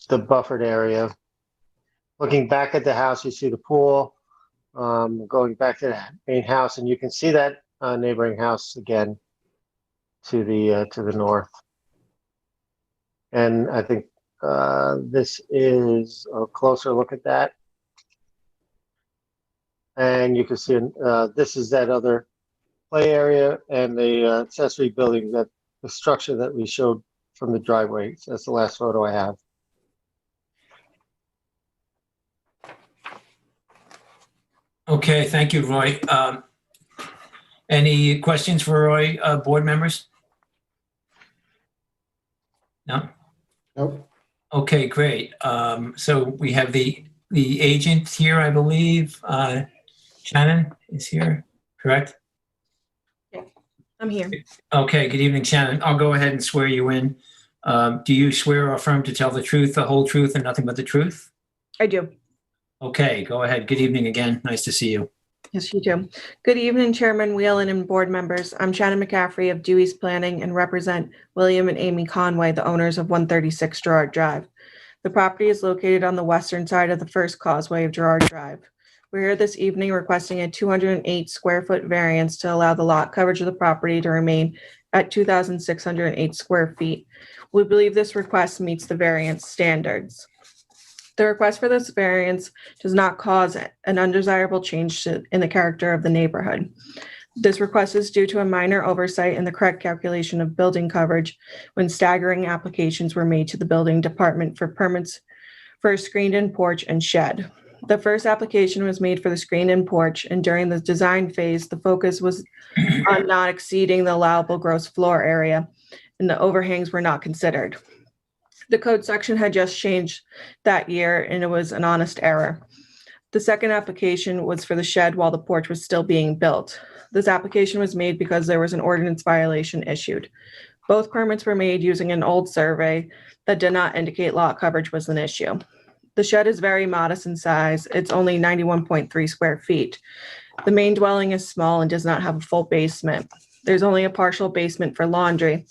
buffered area. Looking back at the house, you see the pool. Going back to the main house, and you can see that neighboring house again to the north. And I think this is a closer look at that. And you can see this is that other play area and the accessory building, that the structure that we showed from the driveway. So that's the last photo I have. Okay, thank you, Roy. Any questions for Roy, board members? No? Nope. Okay, great. So we have the agent here, I believe. Shannon is here, correct? I'm here. Okay, good evening, Shannon. I'll go ahead and swear you in. Do you swear or affirm to tell the truth, the whole truth, and nothing but the truth? I do. Okay, go ahead. Good evening again. Nice to see you. Yes, you do. Good evening, Chairman Whelan and board members. I'm Shannon McCaffrey of Dewey's Planning and represent William and Amy Conway, the owners of 136 Gerard Drive. The property is located on the western side of the first causeway of Gerard Drive. We're here this evening requesting a 208 square foot variance to allow the lot coverage of the property to remain at 2,608 square feet. We believe this request meets the variance standards. The request for this variance does not cause an undesirable change in the character of the neighborhood. This request is due to a minor oversight in the correct calculation of building coverage when staggering applications were made to the building department for permits for a screened-in porch and shed. The first application was made for the screened-in porch, and during the design phase, the focus was on not exceeding the allowable gross floor area, and the overhangs were not considered. The code section had just changed that year, and it was an honest error. The second application was for the shed while the porch was still being built. This application was made because there was an ordinance violation issued. Both permits were made using an old survey that did not indicate lot coverage was an issue. The shed is very modest in size. It's only 91.3 square feet. The main dwelling is small and does not have a full basement. There's only a partial basement for laundry.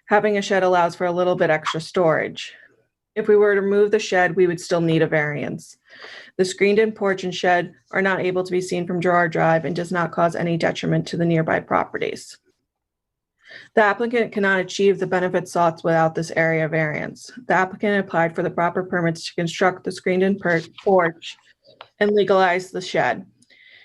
Having a shed allows for a little bit extra storage. If we were to remove the shed, we would still need a variance. The screened-in porch and shed are not able to be seen from Gerard Drive and does not cause any detriment to the nearby properties. The applicant cannot achieve the benefits sought without this area variance. The applicant applied for the proper permits to construct the screened-in porch and legalize the shed.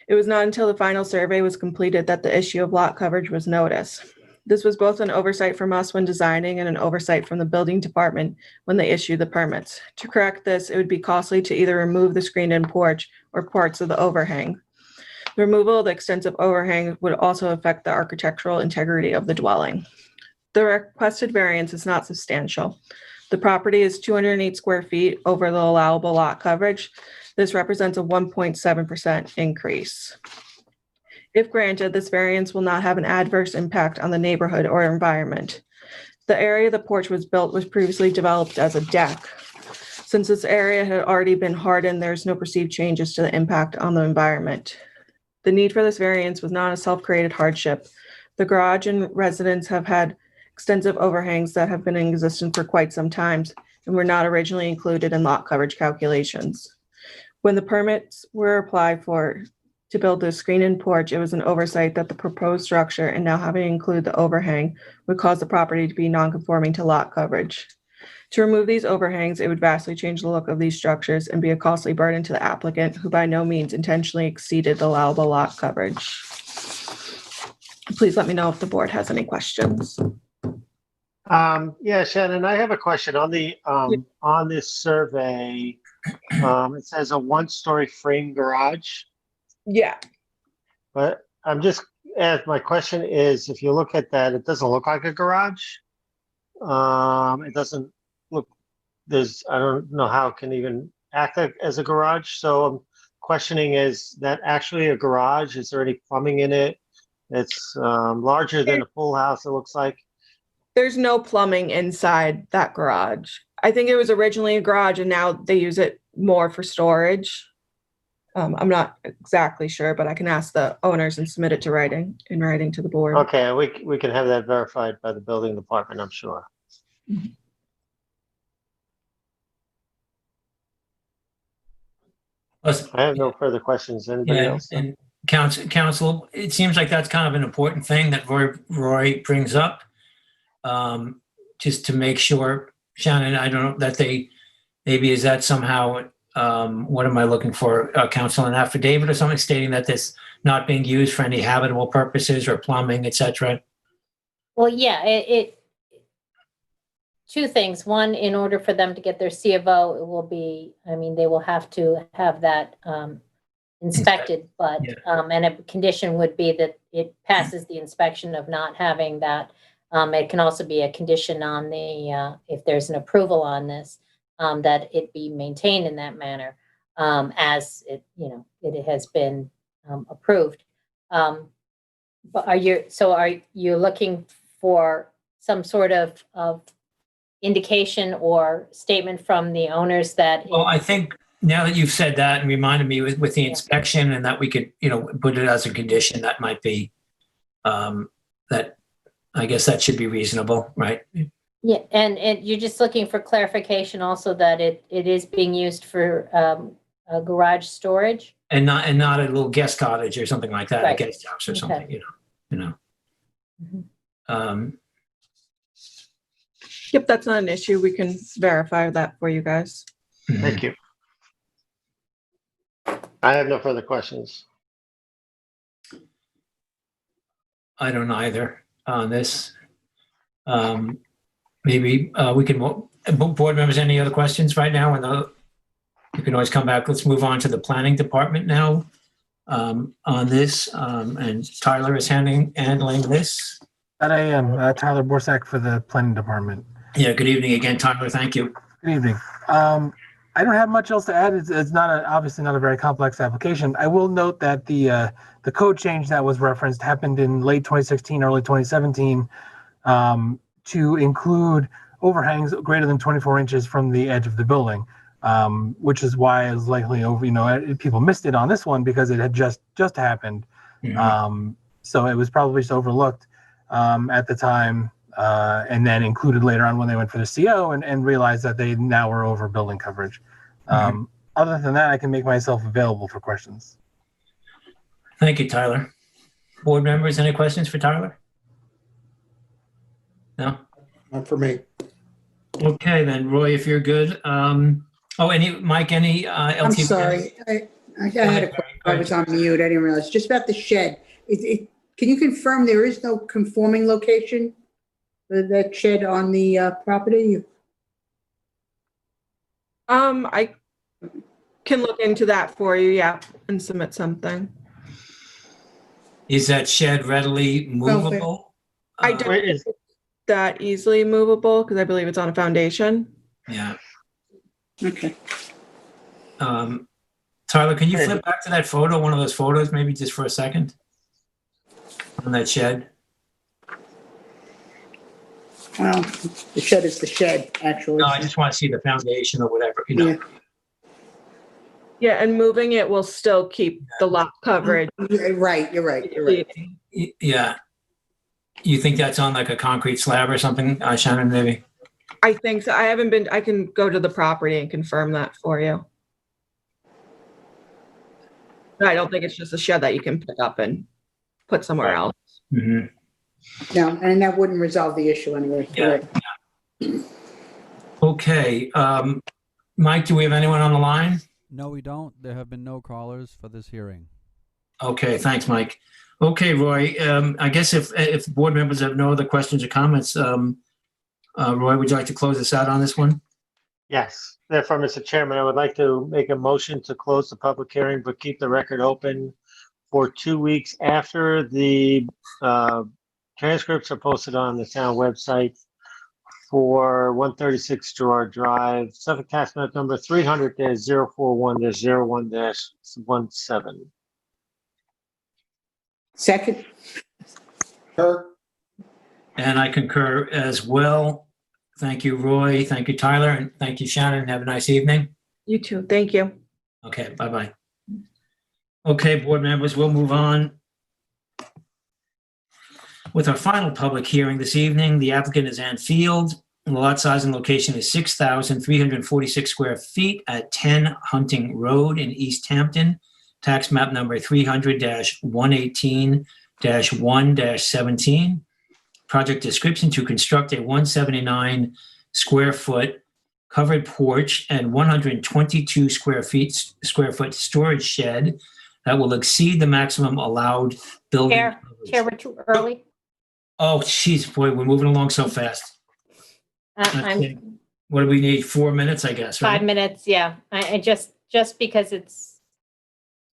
It was not until the final survey was completed that the issue of lot coverage was noticed. This was both an oversight from us when designing and an oversight from the building department when they issued the permits. To correct this, it would be costly to either remove the screened-in porch or parts of the overhang. The removal of the extensive overhang would also affect the architectural integrity of the dwelling. The requested variance is not substantial. The property is 208 square feet over the allowable lot coverage. This represents a 1.7% increase. If granted, this variance will not have an adverse impact on the neighborhood or environment. The area the porch was built was previously developed as a deck. Since this area had already been hardened, there's no perceived changes to the impact on the environment. The need for this variance was not a self-created hardship. The garage and residence have had extensive overhangs that have been in existence for quite some time and were not originally included in lot coverage calculations. When the permits were applied for to build the screen-in porch, it was an oversight that the proposed structure and now having to include the overhang would cause the property to be non-conforming to lot coverage. To remove these overhangs, it would vastly change the look of these structures and be a costly burden to the applicant, who by no means intentionally exceeded the allowable lot coverage. Please let me know if the board has any questions. Yeah, Shannon, I have a question on the on this survey. It says a one-story frame garage. Yeah. But I'm just, my question is, if you look at that, it doesn't look like a garage. It doesn't look, I don't know how it can even act as a garage. So I'm questioning, is that actually a garage? Is there any plumbing in it? It's larger than a full house, it looks like. There's no plumbing inside that garage. I think it was originally a garage and now they use it more for storage. I'm not exactly sure, but I can ask the owners and submit it to writing to the board. Okay, we can have that verified by the building department, I'm sure. Mm-hmm. I have no further questions. Anybody else? And council, it seems like that's kind of an important thing that Roy brings up. Just to make sure, Shannon, I don't know that maybe is that somehow, what am I looking for? Council, an affidavit or something stating that this not being used for any habitable purposes or plumbing, et cetera? Well, yeah, two things. One, in order for them to get their C of O, it will be, I mean, they will have to have that inspected, but, Yeah. and a condition would be that it passes the inspection of not having that. It can also be a condition on the, if there's an approval on this, that it be maintained in that manner, as it, it has been approved. But are you looking for some sort of indication or statement from the owners that? Well, I think now that you've said that and reminded me with the inspection and that we could, put it as a condition, that might be, that, I guess that should be reasonable, right? Yeah, and you're just looking for clarification also that it is being used for garage storage? And not a little guest cottage or something like that, Right. a guest house or something, Mhm. Yep, that's not an issue. We can verify that for you guys. Thank you. I have no further questions. I don't either on this. Maybe we can, board members, any other questions right now? And you can always come back. Let's move on to the planning department now on this. And Tyler is handling this. That I am, Tyler Borsak for the planning department. Yeah, good evening again, Tyler. Thank you. Good evening. I don't have much else to add. It's not obviously not a very complex application. I will note that the code change that was referenced happened in late 2016, early 2017, to include overhangs greater than 24 inches from the edge of the building, which is why it was likely people missed it on this one because it had just happened. Mm-hmm. So it was probably just overlooked at the time. And then included later on when they went for the CO and realized that they now were over building coverage. Other than that, I can make myself available for questions. Thank you, Tyler. Board members, any questions for Tyler? No? Not for me. Okay, then Roy, if you're good. Mike, any LTV? I'm sorry. I had a question. I was on mute. I didn't realize. Just about the shed. Can you confirm there is no conforming location for that shed on the property? I can look into that for you, yeah, and submit something. Is that shed readily movable? I don't think it's that easily movable because I believe it's on a foundation. Yeah. Okay. Tyler, can you flip back to that photo, one of those photos, maybe just for a second? On that shed? Well, the shed is the shed, actually. No, I just want to see the foundation or whatever, Yeah. Yeah, and moving it will still keep the lot coverage. Right, you're right. Yeah. You think that's on like a concrete slab or something, Shannon, maybe? I think so. I can go to the property and confirm that for you. But I don't think it's just a shed that you can pick up and put somewhere else. Mm-hmm. No, and that wouldn't resolve the issue anyway. Yeah. Okay. Mike, do we have anyone on the line? No, we don't. There have been no callers for this hearing. Okay, thanks, Mike. Okay, Roy, I guess if board members have no other questions or comments, Roy, would you like to close us out on this one? Yes. Therefore, Mr. Chairman, I would like to make a motion to close the public hearing, but keep the record open for 2 weeks after the transcripts are posted on the town website for 136 Gerard Drive, Suffolk Tax Map number 300-041-01-17. Second. Kirk? And I concur as well. Thank you, Roy. Thank you, Tyler. And thank you, Shannon. Have a nice evening. You too. Thank you. Okay, bye-bye. Okay, board members, we'll move on with our final public hearing this evening. The applicant is Ann Field. The lot size and location is 6,346 square feet at 10 Hunting Road in East Hampton. Tax map number 300-118-1-17. Project description: to construct a 179 square foot covered porch and 122 square foot storage shed that will exceed the maximum allowed building. Chair, we're too early. Oh, geez, boy, we're moving along so fast. I'm What do we need? 4 minutes, I guess, right? 5 minutes, yeah. I just because it's,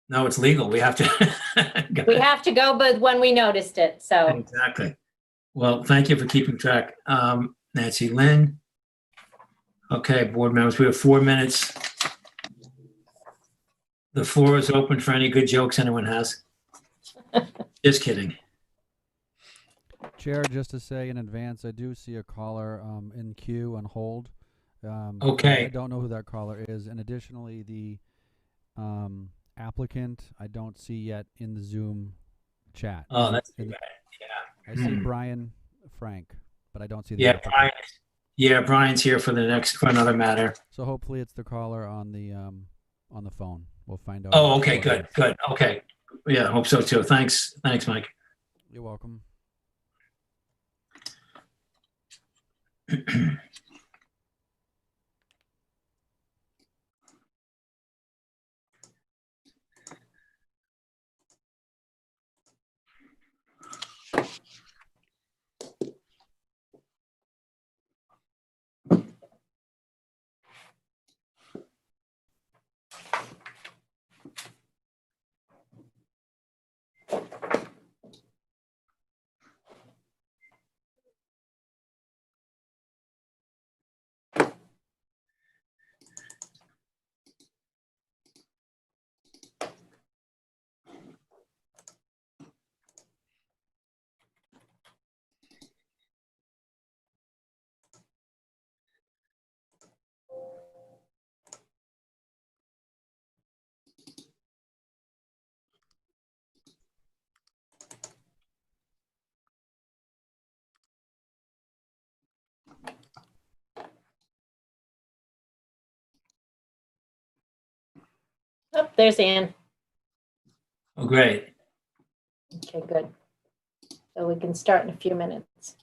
No, it's legal. We have to. we have to go, but when we noticed it, so. Exactly. Well, thank you for keeping track. Nancy Lynn. Okay, board members, we have 4 minutes. The floor is open for any good jokes anyone has. Just kidding. Chair, just to say in advance, I do see a caller in queue on hold. Okay. I don't know who that caller is. And additionally, the applicant, I don't see yet in the Zoom chat. Oh, that's too bad. Yeah. I see Brian Frank, but I don't see the Yeah, applicant. Brian. Yeah, Brian's here for another matter. So hopefully it's the caller on the phone. We'll find out. Oh, okay, good. Okay. Yeah, I hope so too. Thanks, Mike. You're welcome. Oh, there's Ann. Oh, great. Okay, good. So we can start in a few minutes.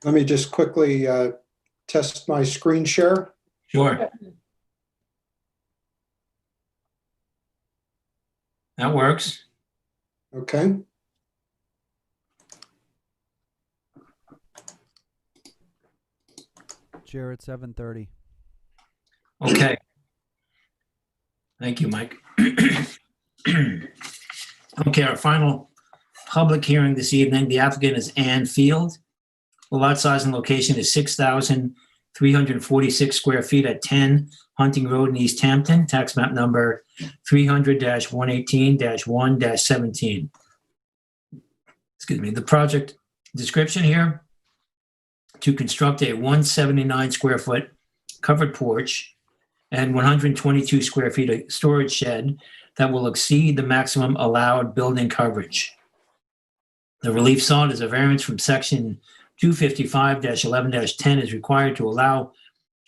Let me just quickly test my screen share. Sure. That works. Okay. Chair, at 7:30. Okay. Thank you, Mike. Okay, our final public hearing this evening. The applicant is Ann Field. The lot size and location is 6,346 square feet at 10 Hunting Road in East Hampton, tax map number 300-118-1-17. Excuse me. The project description here: to construct a 179 square foot covered porch and 122 square feet of storage shed that will exceed the maximum allowed building coverage. The relief sought is a variance from section 255-11-10 is required to allow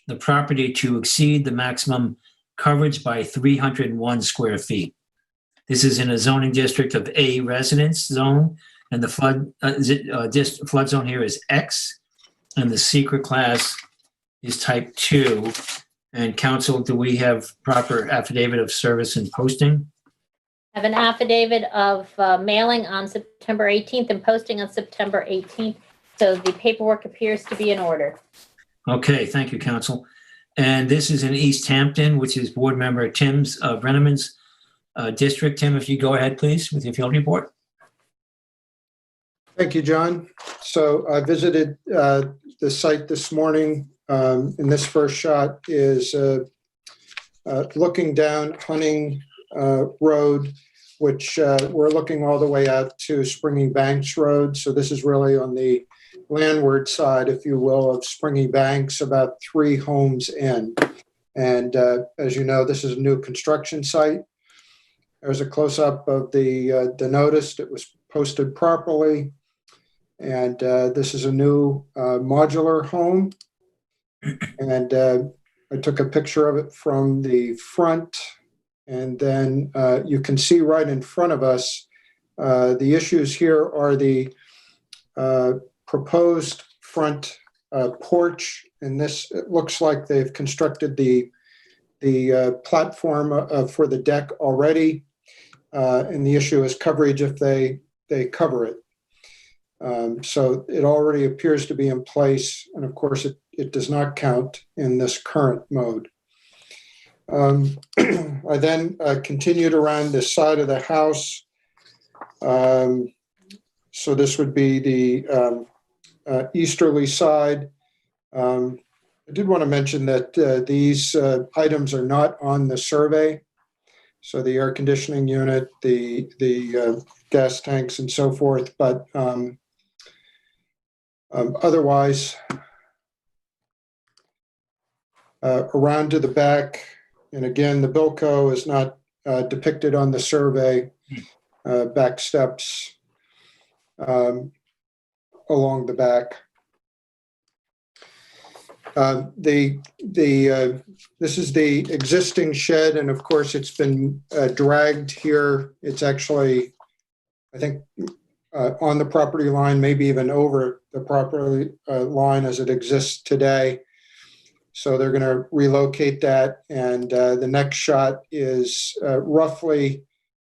the property to exceed the maximum coverage by 301 square feet. This is in a zoning district of A residence zone, and the flood zone here is X, and the secret class is type 2. And council, do we have proper affidavit of service and posting? I have an affidavit of mailing on September 18th and posting on September 18th. So the paperwork appears to be in order. Okay, thank you, council. And this is in East Hampton, which is board member Tim's Brenneman's district. Tim, if you go ahead, please, with your field report. Thank you, John. So I visited the site this morning. And this first shot is looking down Hunting Road, which we're looking all the way out to Springy Banks Road. So this is really on the landward side, if you will, of Springy Banks, about 3 homes in. And as you know, this is a new construction site. There's a close-up of the notice. It was posted properly. And this is a new modular home. And I took a picture of it from the front, and then you can see right in front of us, the issues here are the proposed front porch, and this, it looks like they've constructed the platform for the deck already, and the issue is coverage if they cover it. So it already appears to be in place, and of course it does not count in this current mode. I then continued around the side of the house. So this would be the easterly side. I did want to mention that these items are not on the survey. So the air conditioning unit, the gas tanks and so forth, but otherwise, around to the back, and again, the Bilco is not depicted on the survey, back steps along the back. This is the existing shed, and of course it's been dragged here. It's actually, I think, on the property line, maybe even over the property line as it exists today. So they're going to relocate that. And the next shot is roughly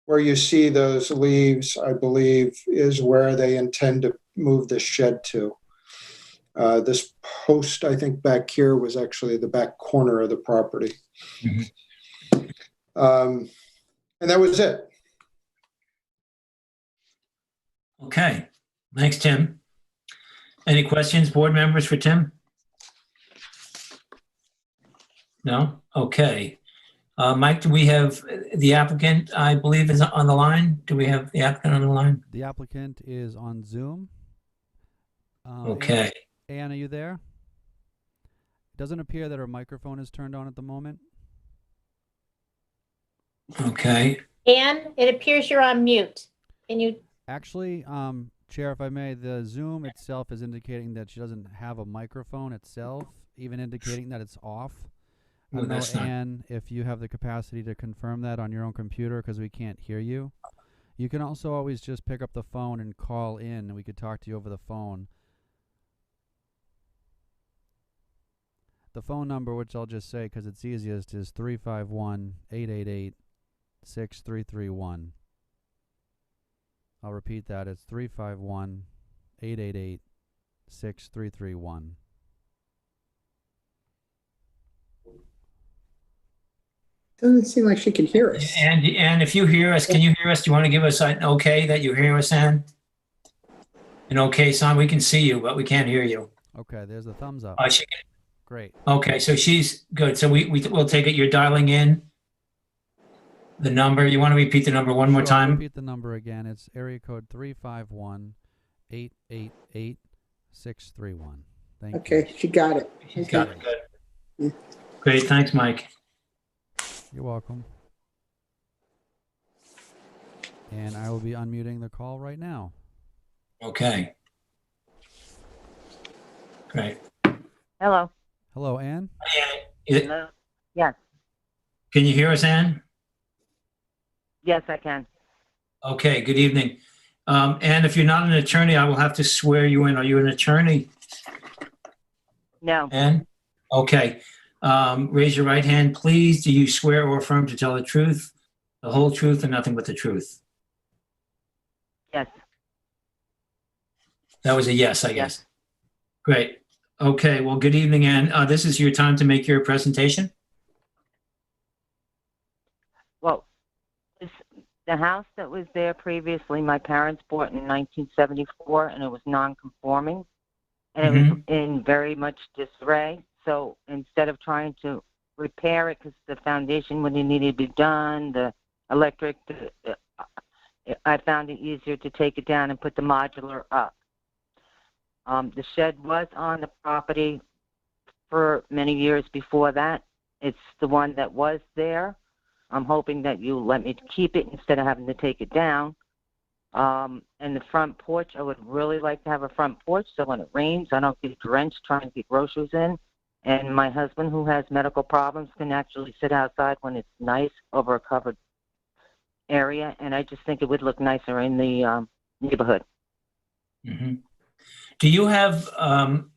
where you see those leaves, I believe, is where they intend to move the shed to. This post, I think, back here was actually the back corner of the property. Mm-hmm. And that was it. Okay, thanks, Tim. Any questions, board members, for Tim? No? Okay. Mike, do we have the applicant, I believe, is on the line? Do we have the applicant on the line? The applicant is on Zoom. Okay. Anne, are you there? It doesn't appear that her microphone is turned on at the moment. Okay. Anne, it appears you're on mute. Can you? Actually, Chair, if I may, the Zoom itself is indicating that she doesn't have a microphone itself, even indicating that it's off. I don't know, Anne, if you have the capacity to confirm that on your own computer, because we can't hear you. You can also always just pick up the phone and call in, and we could talk to you over the phone. The phone number, which I'll just say because it's easiest, is 351-888-6331. I'll repeat that. It's 351-888-6331. Doesn't seem like she can hear us. And if you hear us, can you hear us? Do you want to give us an okay that you hear us, Ann? An okay sign. We can see you, but we can't hear you. Okay, there's the thumbs up. Great. Okay, so she's good. So we'll take it. You're dialing in the number. You want to repeat the number one more Sure, time? Repeat the number again. It's area code 351-888-631. Thank you. Okay, she got it. She's got it. Good. Great. Thanks, Mike. You're welcome. And I will be unmuting the call right now. Okay. Great. Hello. Hello, Ann? Hello. Yes. Can you hear us, Ann? Yes, I can. Okay, good evening. Ann, if you're not an attorney, I will have to swear you in. Are you an attorney, No. Ann? Okay. Raise your right hand, please. Do you swear or affirm to tell the truth, the whole truth, and nothing but the truth? Yes. That was a yes, I guess. Yes. Great. Okay, well, good evening, Ann. This is your time to make your presentation. Well, the house that was there previously, my parents bought in 1974, and it was non-conforming, and it was in very much disarray. So instead of trying to repair it, because the foundation would need to be done, the electric, I found it easier to take it down and put the modular up. The shed was on the property for many years before that. It's the one that was there. I'm hoping that you let me keep it instead of having to take it down. And the front porch, I would really like to have a front porch so when it rains, I don't get drenched trying to get groceries in. And my husband, who has medical problems, can actually sit outside when it's nice over a covered area. And I just think it would look nicer in the neighborhood. Mm-hmm. Do you have, pardon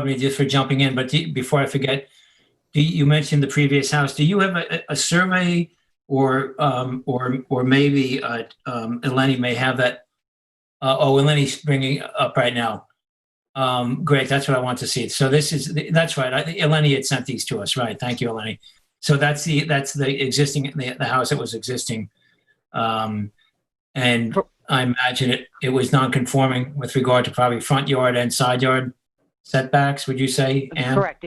me just for jumping in, but before I forget, you mentioned the previous house. Do you have a survey or maybe Eleni may have that? Eleni's bringing up right now. Great, that's what I want to see. So that's right. Eleni had sent these to us, right? Thank you, Eleni. So that's the existing the house that was existing, and I imagine it was non-conforming with regard to probably front yard and side yard setbacks. Would you say, Ann? Correct.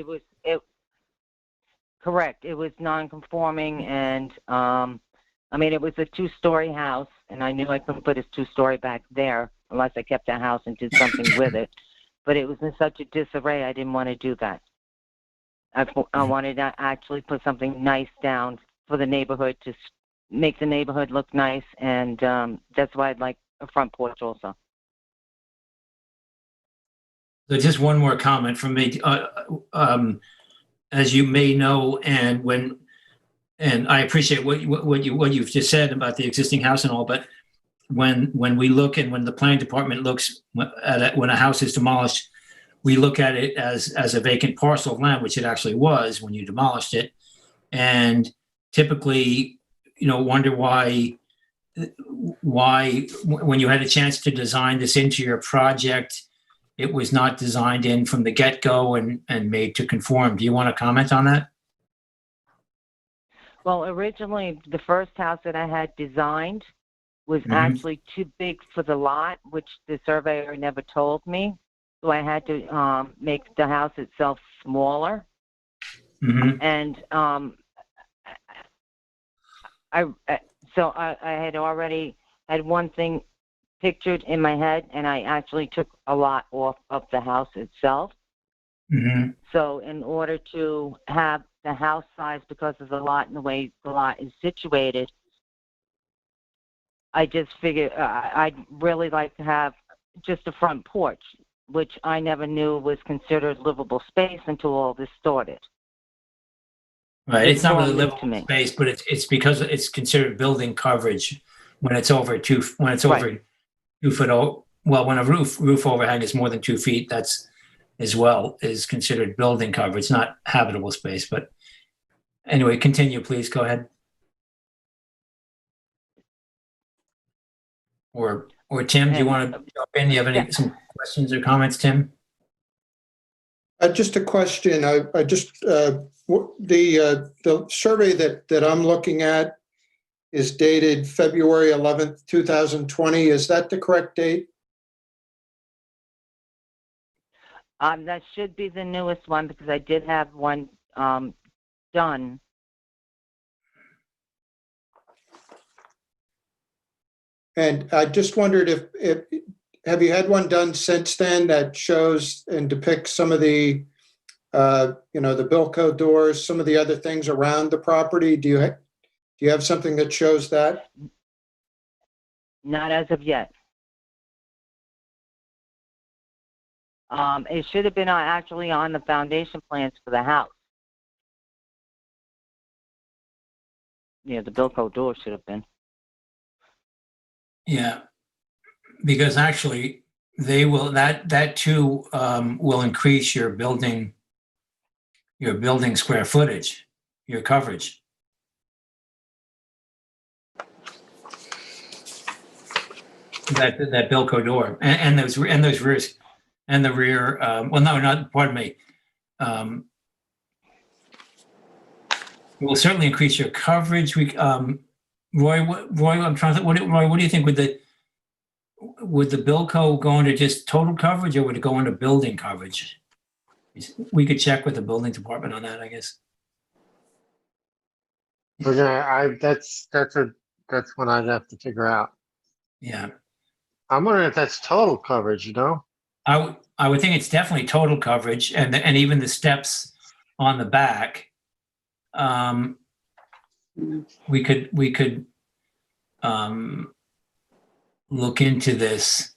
Correct. It was non-conforming, and I mean, it was a two-story house, and I knew I couldn't put a two-story back there unless I kept the house and did something with it. But it was in such a disarray, I didn't want to do that. I wanted to actually put something nice down for the neighborhood to make the neighborhood look nice, and that's why I'd like a front porch also. So just one more comment from me. As you may know, and I appreciate what you've just said about the existing house and all, but when we look and when the planning department looks at it, when a house is demolished, we look at it as a vacant parcel of land, which it actually was when you demolished it, and typically, wonder why when you had a chance to design this into your project, it was not designed in from the get-go and made to conform. Do you want to comment on that? Well, originally, the first house that I had designed was actually too big for the lot, which the surveyor never told me. So I had to make the house itself smaller. And I had already had one thing pictured in my head, and I actually took a lot off of the house itself. So in order to have the house size, because of the lot and the way the lot is situated, I just figured I'd really like to have just a front porch, which I never knew was considered livable space until all this started. Right, it's not really livable space, but it's because it's considered building coverage when it's over 2 feet. Well, when a roof overhang is more than 2 feet, that's as well is considered building coverage, not habitable space. But anyway, continue, please. Go ahead. Or Tim, do you want to jump in? Do you have some questions or comments, Tim? Just a question. I just, the survey that I'm looking at is dated February 11th, 2020. Is that the correct date? That should be the newest one because I did have one done. And I just wondered if have you had one done since then that shows and depicts some of the, the Bilco doors, some of the other things around the property? Do you have something that shows that? Not as of yet. It should have been actually on the foundation plans for the house. Yeah, the Bilco door should have been. Yeah, because actually they will, that too will increase your building square footage, your coverage. That Bilco door and those rears and the rear. Well, no, not. Pardon me. It will certainly increase your coverage. Roy, I'm trying to think. Roy, what do you think? Would the Bilco go into just total coverage, or would it go into building coverage? We could check with the building department on that, I guess. That's what I'd have to figure out. Yeah. I'm wondering if that's total coverage, you know? I would think it's definitely total coverage, and even the steps on the back. We could look into this.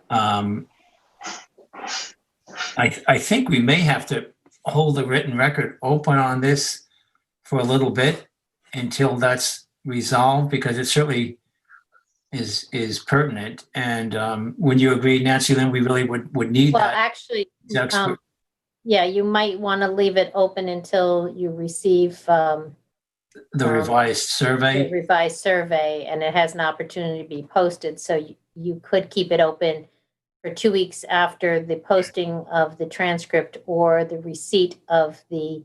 I think we may have to hold the written record open on this for a little bit until that's resolved, because it certainly is pertinent. And when you agree, Nancy Lynn, we really would need Well, that. actually, yeah, you might want to leave it open until you receive the revised survey. the revised survey, and it has an opportunity to be posted. So you could keep it open for 2 weeks after the posting of the transcript or the receipt of the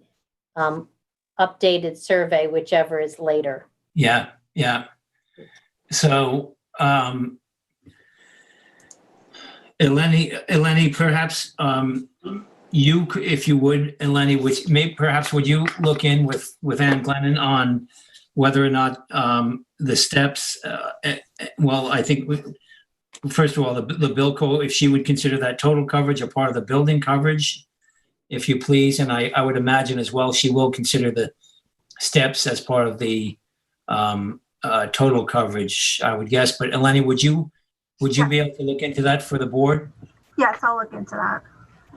updated survey, whichever is later. Yeah. So, Eleni, perhaps you, if you would, Eleni, which perhaps would you look in with Ann Glennon on whether or not the steps? Well, I think first of all, the Bilco, if she would consider that total coverage a part of the building coverage, if you please, and I would imagine as well she will consider the steps as part of the total coverage, I would guess. But Eleni, would you be able to look into that for the board? Yes, I'll look into that.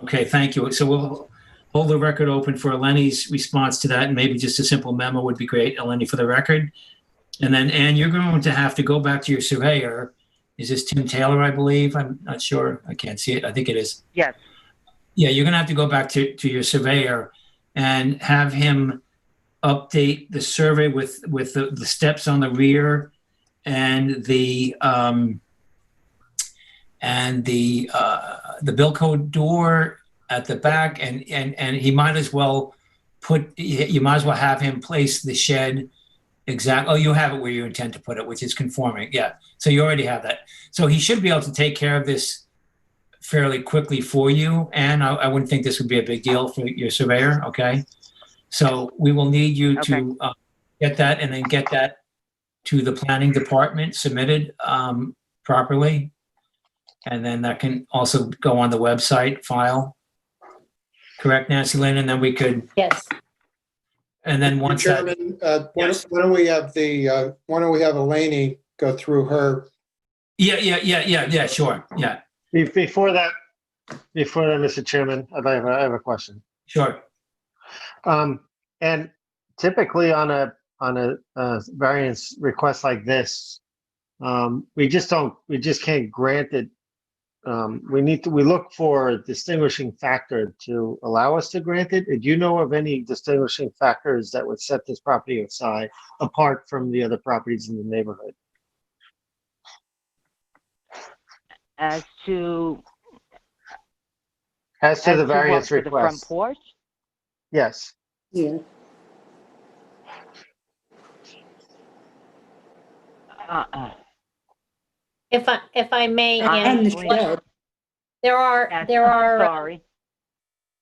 Okay, thank you. So we'll hold the record open for Eleni's response to that, and maybe just a simple memo would be great, Eleni, for the record. And then, Ann, you're going to have to go back to your surveyor. Is this Tim Taylor, I believe? I'm not sure. I can't see it. I think it is. Yes. Yeah, you're going to have to go back to your surveyor and have him update the survey with the steps on the rear and the Bilco door at the back, and he might as well have him place the shed exact. Oh, you have it where you intend to put it, which is conforming. Yeah, so you already have that. So he should be able to take care of this fairly quickly for you, and I wouldn't think this would be a big deal for your surveyor. Okay, so we will need you to get that, and then get that to the planning department submitted properly. And then that can also go on the website file. Correct, Nancy Lynn? And then we could. Yes. And then once Chairman, yes. why don't we have Eleni go through her? Yeah, sure. Yeah. Before that, Mr. Chairman, I have a question. Sure. And typically on a variance request like this, we just can't grant it. We look for a distinguishing factor to allow us to grant it. Do you know of any distinguishing factors that would set this property aside apart from the other properties in the neighborhood? As to, As to As the to what, variance for the front request. porch? Yes. Yeah. If I may, And the Honestly, shed. there are, I'm sorry.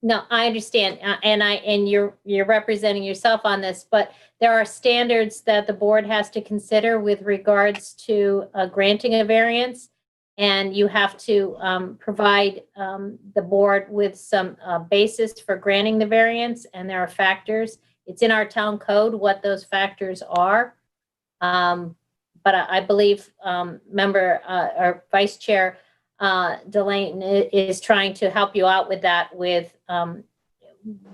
no, I understand, and you're representing yourself on this, but there are standards that the board has to consider with regards to granting a variance, and you have to provide the board with some basis for granting the variance, and there are factors. It's in our town code what those factors are, but I believe member or Vice Chair Delane is trying to help you out with that, with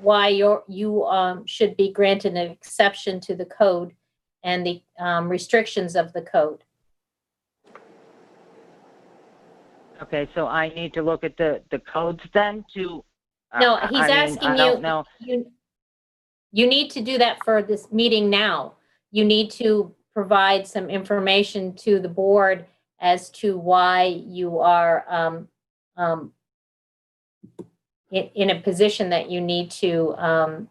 why you should be granted an exception to the code and the restrictions of the code. Okay, so I need to look at the codes then to. No, he's asking I don't know. You need to do that for this meeting now. You need to provide some information to the board as to why you are in a position that you need to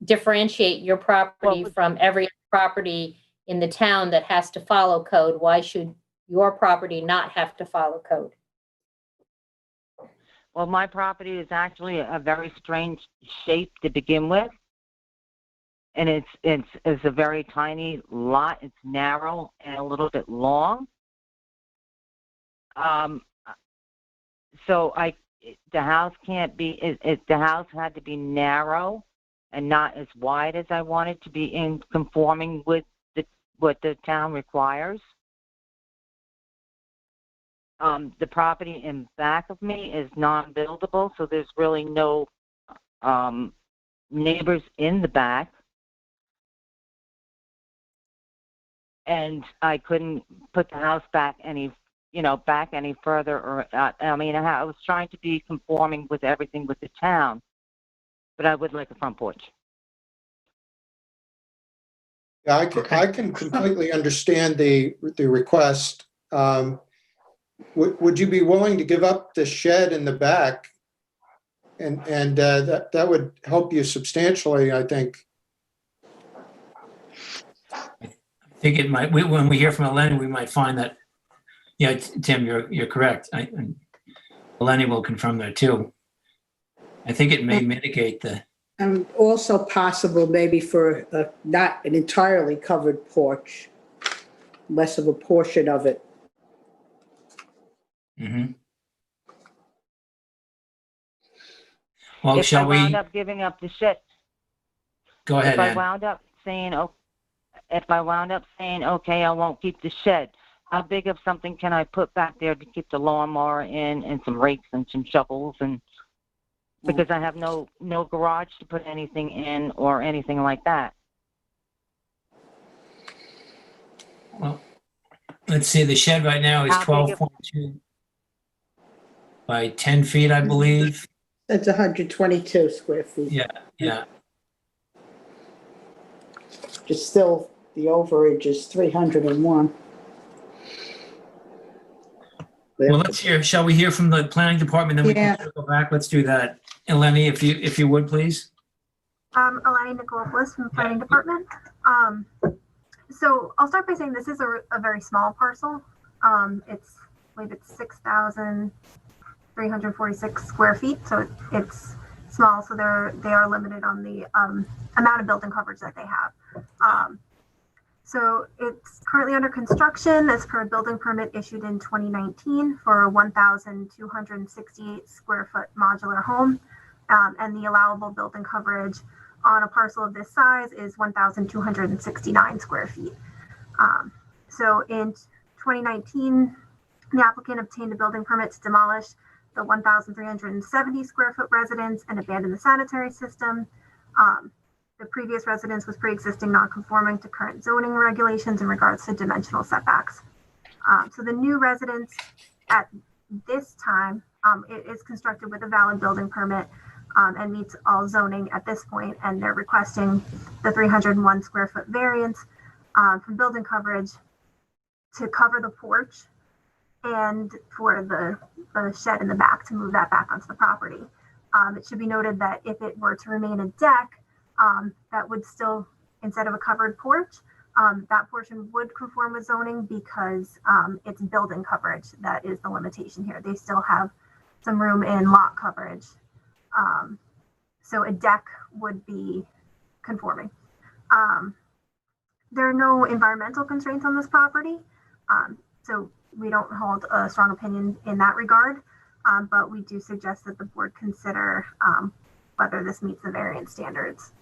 differentiate your property from every property in the town that has to follow code. Why should your property not have to follow code? Well, my property is actually a very strange shape to begin with. And it's a very tiny lot. It's narrow and a little bit long. So the house can't be, the house had to be narrow and not as wide as I wanted to be in conforming with what the town requires. The property in back of me is non-buildable, so there's really no neighbors in the back. And I couldn't put the house back any further, or I was trying to be conforming with everything with the town, but I would like a front porch. Yeah, I can completely understand the request. Would you be willing to give up the shed in the back? And that would help you substantially, I think. I think it might, when we hear from Eleni, we might find that, yeah, Tim, you're correct. Eleni will confirm that too. I think it may mitigate the. Also possible maybe for not an entirely covered porch, less of a portion of it. Mm-hmm. Well, If shall we? I wound up giving up the shed. Go ahead, If I Ann. wound up saying, okay, I won't keep the shed, how big of something can I put back there to keep the lawnmower in, and some rakes and some shovels, and because I have no garage to put anything in or anything like that. Well, let's see. The shed right now is How big 12.2 by 10 feet, I believe. That's 122 square feet. Yeah. Just still, the overage is 301. Well, let's hear. Shall we hear from the planning department? Then we can circle back. Let's do that. Eleni, if you would, please. Eleni Nicolopoulos from the planning department. So I'll start by saying this is a very small parcel. I believe it's 6,346 square feet. So it's small. So they are limited on the amount of building coverage that they have. So it's currently under construction as per a building permit issued in 2019 for a 1,268 square foot modular home. And the allowable building coverage on a parcel of this size is 1,269 square feet. So in 2019, the applicant obtained a building permit to demolish the 1,370 square foot residence and abandon the sanitary system. The previous residence was pre-existing non-conforming to current zoning regulations in regards to dimensional setbacks. So the new residence at this time, it is constructed with a valid building permit and meets all zoning at this point, and they're requesting the 301 square foot variance from building coverage to cover the porch and for the shed in the back to move that back onto the property. It should be noted that if it were to remain a deck, that would still, instead of a covered porch, that portion would conform with zoning because it's building coverage. That is the limitation here. They still have some room in lot coverage. So a deck would be conforming. There are no environmental constraints on this property. So we don't hold a strong opinion in that regard, but we do suggest that the board consider whether this meets the variance standards.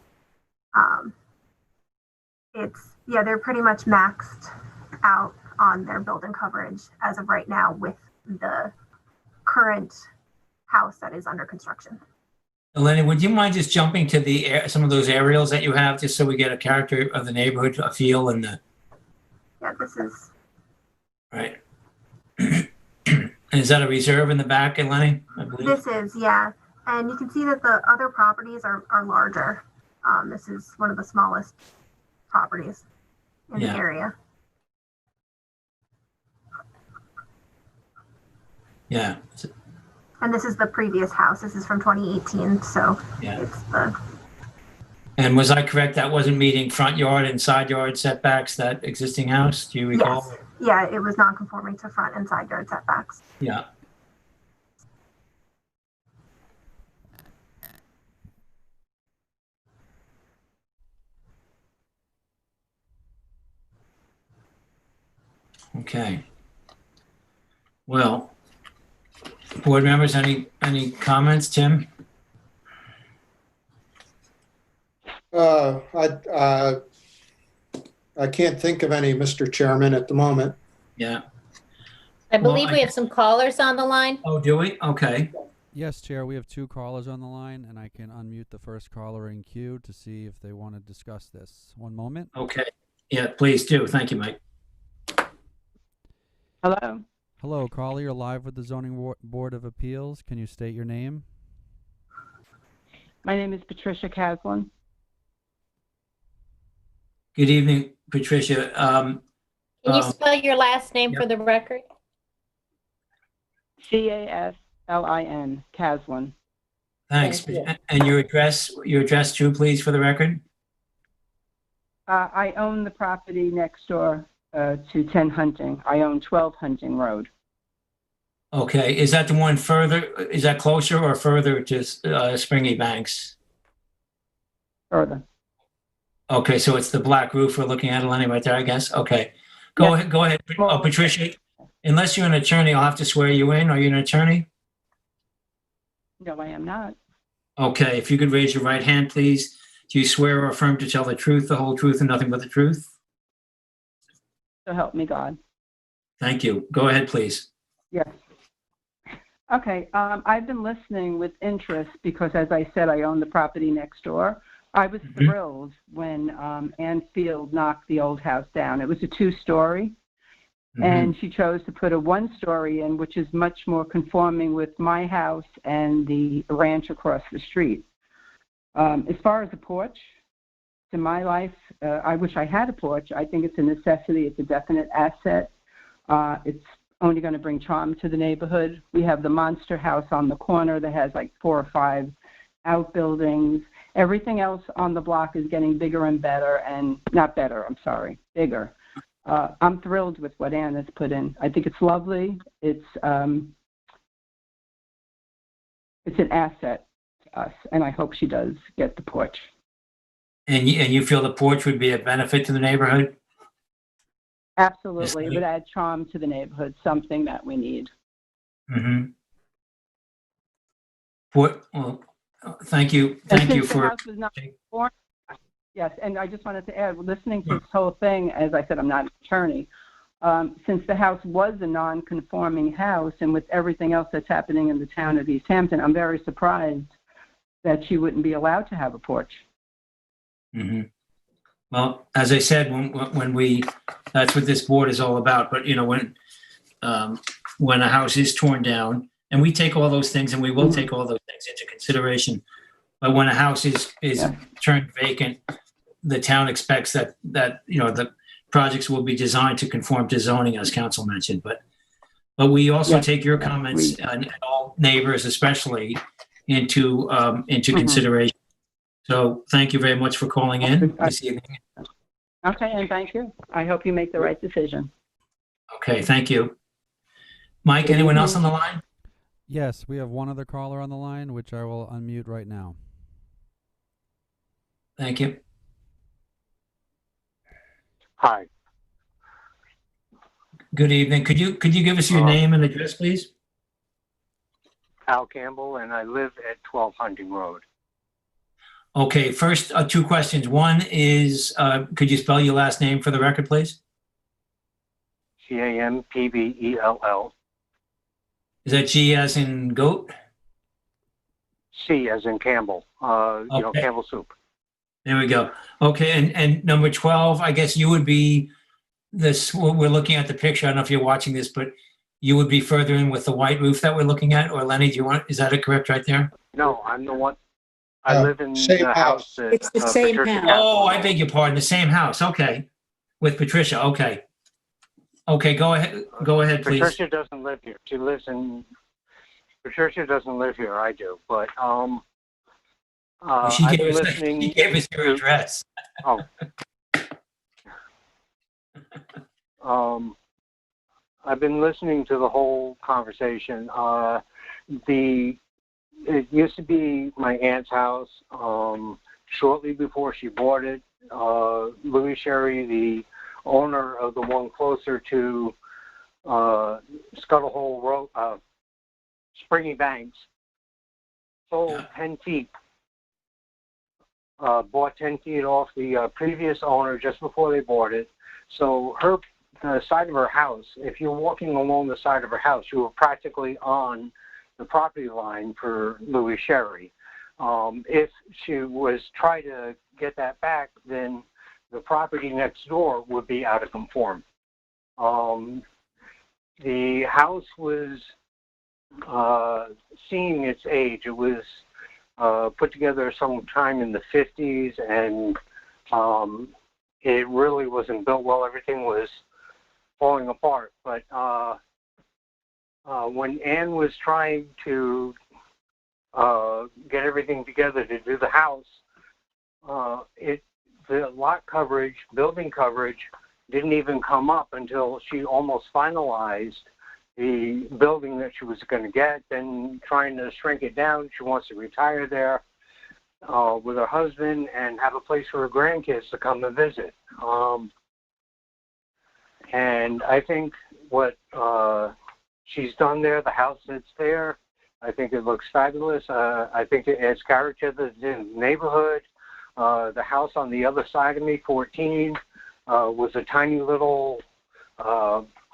They're pretty much maxed out on their building coverage as of right now with the current house that is under construction. Eleni, would you mind just jumping to some of those aerials that you have, just so we get a character of the neighborhood, a feel, and the. Yeah, this is. Right. And is that a reserve in the back, Eleni? I believe. This is, yeah. And you can see that the other properties are larger. This is one of the smallest properties in the area. Yeah. And this is the previous house. This is from 2018, so yeah. It's the. And was I correct? That wasn't meeting front yard and side yard setbacks, that existing house? Do you recall? Yes. Yeah, it was non-conforming to front and side yard setbacks. Yeah. Okay. Well, board members, any comments, Tim? I can't think of any, Mr. Chairman, at the moment. Yeah. I believe we have some callers on the line. Oh, do we? Okay. Yes, Chair, we have 2 callers on the line, and I can unmute the first caller in queue to see if they want to discuss this. One moment. Okay. Yeah, please do. Thank you, Mike. Hello. Hello, caller. You're live with the Zoning Board of Appeals. Can you state your name? My name is Patricia Caslin. Good evening, Patricia. Can you spell your last name for the record? Caslin, Caslin. Thanks. And your address too, please, for the record? I own the property next door to 10 Hunting. I own 12 Hunting Road. Okay. Is that the one further? Is that closer or further to Springy Banks? Further. Okay, so it's the black roof we're looking at, Eleni, right there, I guess. Okay. Go ahead. Oh, Patricia, unless you're an attorney, I'll have to swear you in. Are you an attorney? No, I am not. Okay, if you could raise your right hand, please. Do you swear or affirm to tell the truth, the whole truth, and nothing but the truth? So help me God. Thank you. Go ahead, please. Yes. Okay, I've been listening with interest because, as I said, I own the property next door. I was thrilled when Ann Field knocked the old house down. It was a 2-story, and she chose to put a 1-story in, which is much more conforming with my house and the ranch across the street. As far as a porch, to my life, I wish I had a porch. I think it's a necessity. It's a definite asset. It's only going to bring charm to the neighborhood. We have the monster house on the corner that has like 4 or 5 outbuildings. Everything else on the block is getting bigger and better, and not better, I'm sorry, bigger. I'm thrilled with what Ann has put in. I think it's lovely. It's an asset to us, and I hope she does get the porch. And you feel the porch would be a benefit to the neighborhood? Absolutely. It would add charm to the neighborhood, something that we need. Well, thank you. Thank you for. Yes, and I just wanted to add, listening to this whole thing, as I said, I'm not an attorney. Since the house was a non-conforming house, and with everything else that's happening in the town of East Hampton, I'm very surprised that she wouldn't be allowed to have a porch. Well, as I said, that's what this board is all about. But when a house is torn down, and we take all those things, and we will take all those things into consideration. But when a house is turned vacant, the town expects that the projects will be designed to conform to zoning, as council mentioned. But But we also Yeah. take your comments and all neighbors especially into consideration. So thank you very much for calling in this evening. Okay, and thank you. I hope you make the right decision. Okay, thank you. Mike, anyone else on the line? Yes, we have one other caller on the line, which I will unmute right now. Thank you. Hi. Good evening. Could you give us your name and address, please? Al Campbell, and I live at 12 Hunting Road. Okay, first, two questions. One is, could you spell your last name for the record, please? Campbell. Is that G as in goat? C as in Campbell. Okay. Campbell soup. There we go. Okay, and number 12, I guess you would be this, we're looking at the picture. I don't know if you're watching this, but you would be further in with the white roof that we're looking at, or Lenny, is that correct right there? No, I'm the one. I live in same the house. That, It's the same Patricia house. Oh, I beg your pardon. The same house. Okay. With Patricia. Okay. Okay, go ahead, please. Patricia doesn't live here. Patricia doesn't live here. I do, but She I've gave been us listening. she gave us your address. I've been listening to the whole conversation. It used to be my aunt's house. Shortly before she bought it, Louis Sherry, the owner of the one closer to Scuttle Hole Road, Springy Banks, sold 10 feet. Bought 10 feet off the previous owner just before they bought it. So the side of her house, if you're walking along the side of her house, you were practically on the property line for Louis Sherry. If she was trying to get that back, then the property next door would be out of conform. The house was seeing its age. It was put together sometime in the 50s, and it really wasn't built well. Everything was falling apart. But when Ann was trying to get everything together to do the house, the lot coverage, building coverage, didn't even come up until she almost finalized the building that she was going to get, then trying to shrink it down. She wants to retire there with her husband and have a place for her grandkids to come and visit. And I think what she's done there, the house that's there, I think it looks fabulous. I think it adds character to the neighborhood. The house on the other side of me, 14, was a tiny little,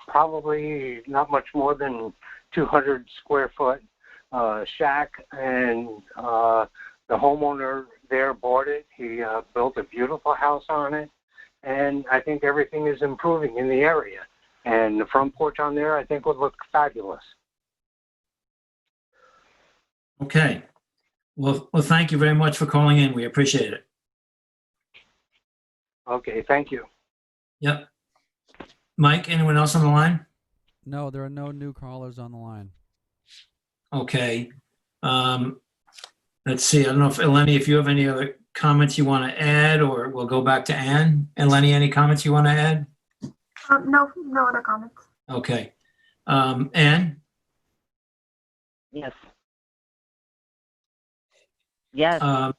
probably not much more than 200 square foot shack, and the homeowner there bought it. He built a beautiful house on it, and I think everything is improving in the area. And the front porch on there, I think, would look fabulous. Okay. Well, thank you very much for calling in. We appreciate it. Okay, thank you. Yep. Mike, anyone else on the line? No, there are no new callers on the line. Okay. Let's see. I don't know if Eleni, if you have any other comments you want to add, or we'll go back to Ann. Eleni, any comments you want to add? No other comments. Okay. Ann? Yes. Yes. Do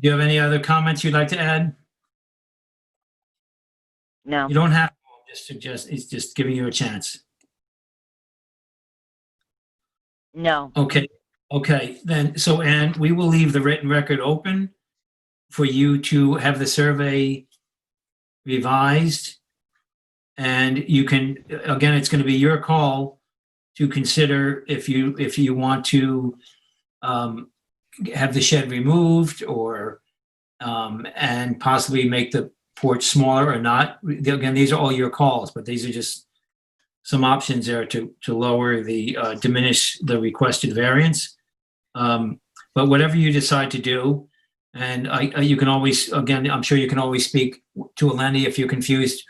you have any other comments you'd like to add? No. You don't have to. Just suggest, it's just giving you a chance. No. Okay. Then, so Ann, we will leave the written record open for you to have the survey revised. And you can, again, it's going to be your call to consider if you want to have the shed removed, or and possibly make the porch smaller or not. Again, these are all your calls, but these are just some options there to lower the diminish the requested variance. But whatever you decide to do, and you can always, again, I'm sure you can always speak to Eleni if you're confused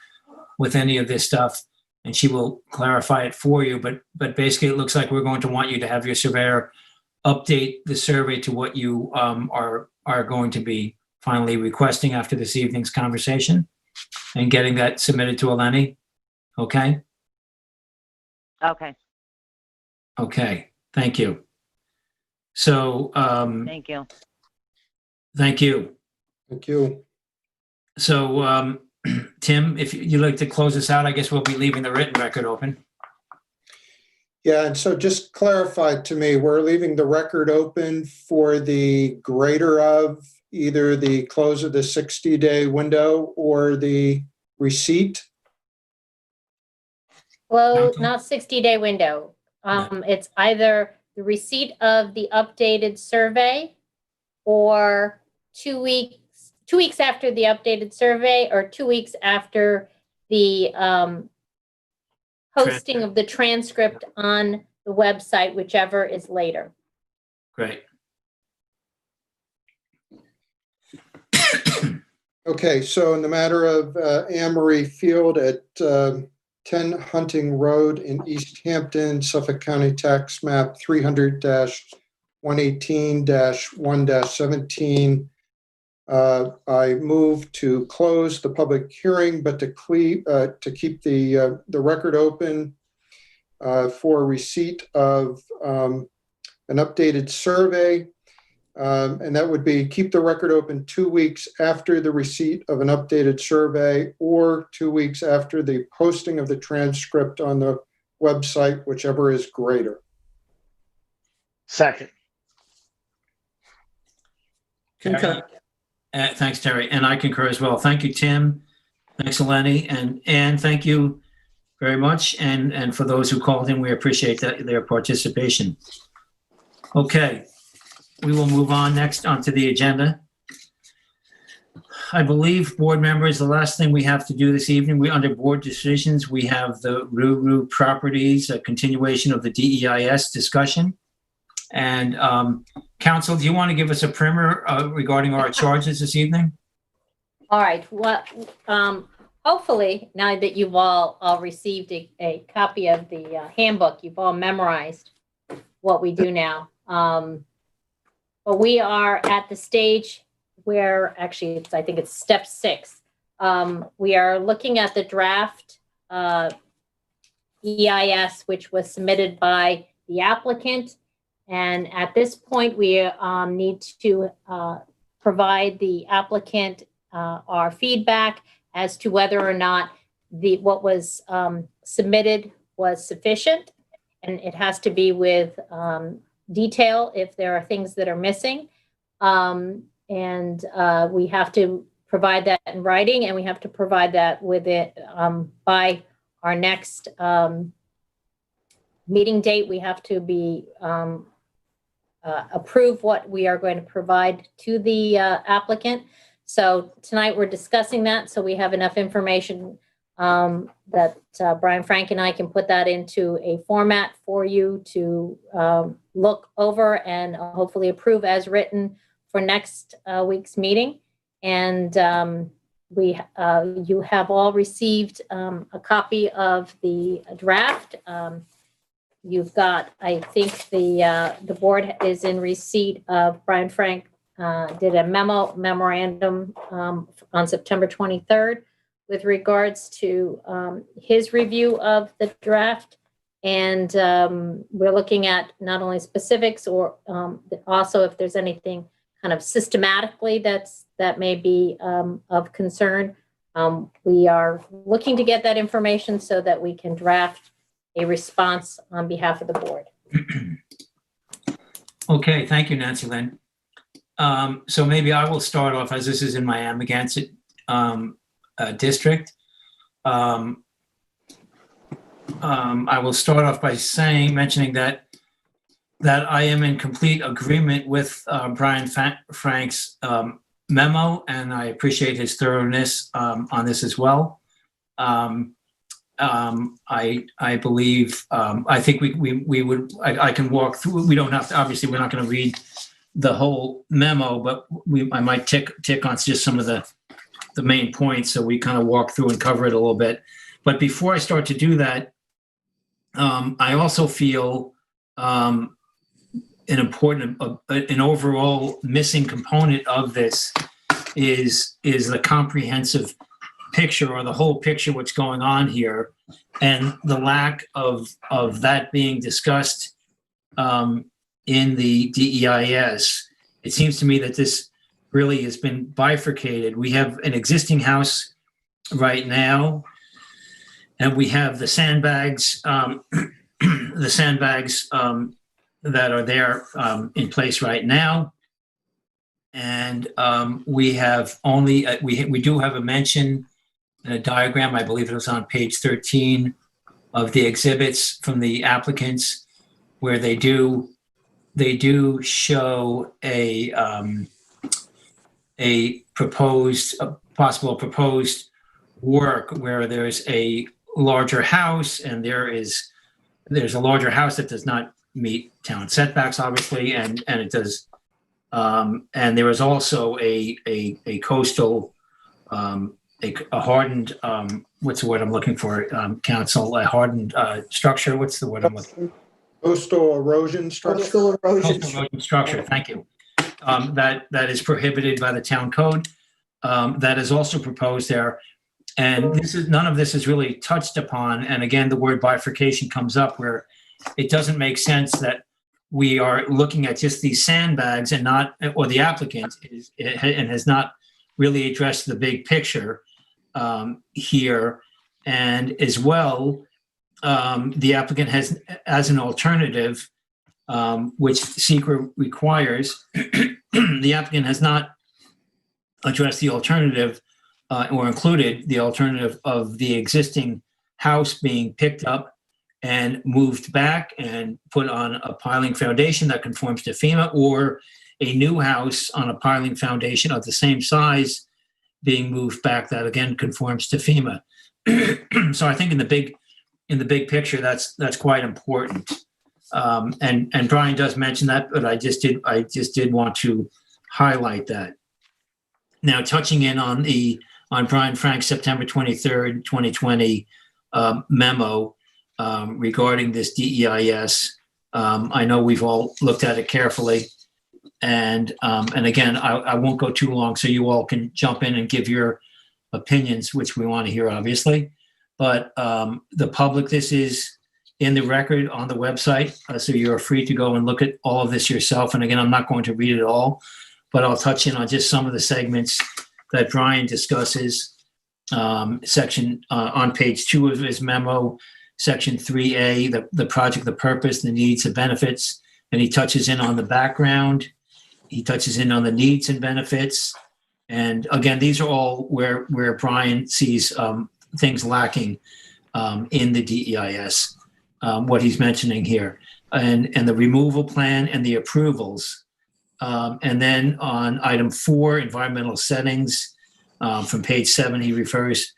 with any of this stuff. and she will clarify it for you. But basically, it looks like we're going to want you to have your surveyor update the survey to what you are going to be finally requesting after this evening's conversation, and getting that submitted to Eleni. Okay? Okay, Okay, thank you. So, thank you. thank you. Thank you. So, Tim, if you'd like to close us out, I guess we'll be leaving the written record open. Yeah, and so just clarify to me, we're leaving the record open for the greater of either the close of the 60-day window or the receipt? Well, not 60-day window. It's either the receipt of the updated survey or 2 weeks after the updated survey, or 2 weeks after the posting of the transcript on the website, whichever is later. Great. Okay, so in the matter of Anne Marie Field at 10 Hunting Road in East Hampton, Suffolk County Tax Map 300-118-1-17, I move to close the public hearing, but to keep the record open for receipt of an updated survey. And that would be keep the record open 2 weeks after the receipt of an updated survey or 2 weeks after the posting of the transcript on the website, whichever is greater. Second. Concur. Thanks, Terry. And I concur as well. Thank you, Tim. Thanks, Eleni. And Anne, thank you very much. And for those who called in, we appreciate their participation. Okay. We will move on next onto the agenda. I believe, board members, the last thing we have to do this evening, under board decisions, we have the Ruru Properties, a continuation of the DEIS discussion. And Council, do you want to give us a primer regarding our charges this evening? All right. Well, hopefully, now that you've all received a copy of the handbook, you've all memorized what we do now. But we are at the stage where, actually, I think it's step 6. We are looking at the draft EIS, which was submitted by the applicant. And at this point, we need to provide the applicant our feedback as to whether or not what was submitted was sufficient. And it has to be with detail if there are things that are missing. And we have to provide that in writing, and we have to provide that with it by our next meeting date. We have to be approve what we are going to provide to the applicant. So tonight we're discussing that, so we have enough information that Brian Frank and I can put that into a format for you to look over and hopefully approve as written for next week's meeting. And you have all received a copy of the draft. You've got, I think the board is in receipt of Brian Frank did a memorandum on September 23rd with regards to his review of the draft. And we're looking at not only specifics or also if there's anything kind of systematically that may be of concern. We are looking to get that information so that we can draft a response on behalf of the board. Okay, thank you, Nancy Lynn. So maybe I will start off, as this is in my Amagansett district. I will start off by mentioning that I am in complete agreement with Brian Frank's memo, and I appreciate his thoroughness on this as well. I believe, I think we would, I can walk through, we don't have to, obviously we're not going to read the whole memo, but I might tick on just some of the main points, so we kind of walk through and cover it a little bit. But before I start to do that, I also feel an important, an overall missing component of this is the comprehensive picture, or the whole picture, what's going on here, and the lack of that being discussed in the DEIS. It seems to me that this really has been bifurcated. We have an existing house right now, and we have the sandbags, the sandbags that are there in place right now. And we have only, we do have a mention in a diagram, I believe it was on page 13 of the exhibits from the applicants, where they do show a possible proposed work where there's a larger house, and there's a larger house that does not meet town setbacks, obviously, and it does. And there is also a coastal, a hardened, what's the word I'm looking for, council, a hardened structure. What's the word I'm looking for? Coastal erosion structure. Coastal erosion. Coastal erosion structure, thank you. That is prohibited by the town code. That is also proposed there. And none of this is really touched upon. And again, the word bifurcation comes up, where it doesn't make sense that we are looking at just these sandbags and not, or the applicant has not really addressed the big picture here. And as well, the applicant has, as an alternative, which SECRA requires, the applicant has not addressed the alternative or included the alternative of the existing house being picked up and moved back and put on a piling foundation that conforms to FEMA, or a new house on a piling foundation of the same size being moved back that again conforms to FEMA. So I think in the big picture, that's quite important. And Brian does mention that, but I just did want to highlight that. Now, touching in on Brian Frank's September 23rd, 2020 memo regarding this DEIS, I know we've all looked at it carefully, and again, I won't go too long, so you all can jump in and give your opinions, which we want to hear, obviously. But the public, this is in the record on the website, so you're free to go and look at all of this yourself. And again, I'm not going to read it all, but I'll touch in on just some of the segments that Brian discusses. Section on page 2 of his memo, section 3A, the project, the purpose, the needs, the benefits, and he touches in on the background. He touches in on the needs and benefits. And again, these are all where Brian sees things lacking in the DEIS, what he's mentioning here, and the removal plan and the approvals. And then on item 4, environmental settings, from page 7, he refers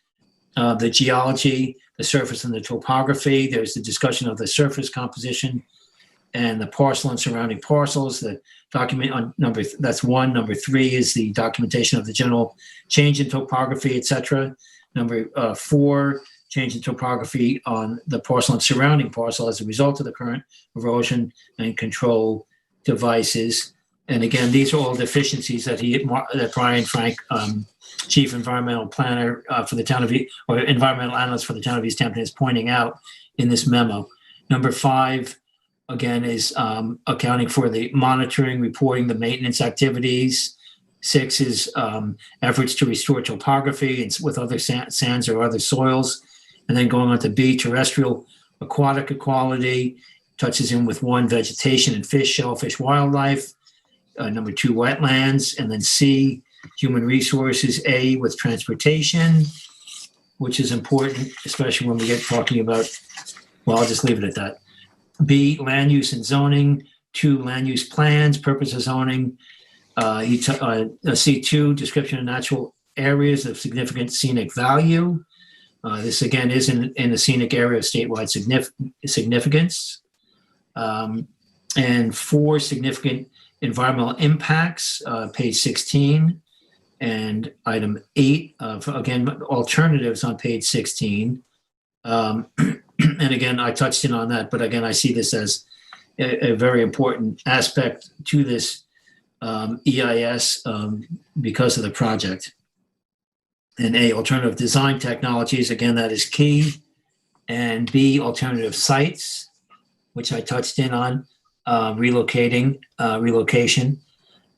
the geology, the surface and the topography. There's the discussion of the surface composition and the parcel and surrounding parcels. The document on that's 1. Number 3 is the documentation of the general change in topography, etc. Number 4, change in topography on the parcel and surrounding parcel as a result of the current erosion and control devices. And again, these are all deficiencies that Brian Frank, Chief Environmental Planner for the town of, or Environmental Analyst for the town of East Hampton, is pointing out in this memo. Number 5, again, is accounting for the monitoring, reporting the maintenance activities. 6 is efforts to restore topography and with other sands or other soils. And then going on to B, terrestrial aquatic equality, touches in with 1, vegetation and fish, shellfish, wildlife. Number 2, wetlands. And then C, human resources. A, with transportation, which is important, especially when we get talking about, well, I'll just leave it at that. B, land use and zoning. 2, land use plans, purpose of zoning. C2, description of natural areas of significant scenic value. This again is in a scenic area of statewide significance. And 4, significant environmental impacts, page 16. And item 8, again, alternatives on page 16. And again, I touched in on that, but again, I see this as a very important aspect to this EIS because of the project. And A, alternative design technologies, again, that is key. And B, alternative sites, which I touched in on, relocation.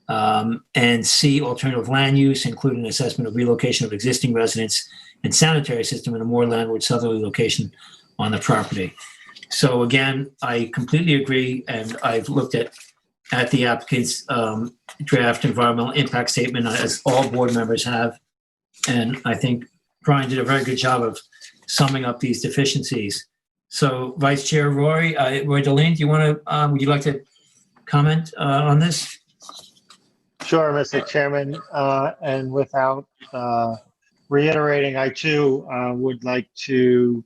And C, alternative land use, including assessment of relocation of existing residents and sanitary system in a more landward southerly location on the property. So again, I completely agree, and I've looked at the applicant's draft environmental impact statement, as all board members have, and I think Brian did a very good job of summing up these deficiencies. So Vice Chair Roy Deline, do you want to, would you like to comment on this? Sure, Mr. Chairman, and without reiterating, I too would like to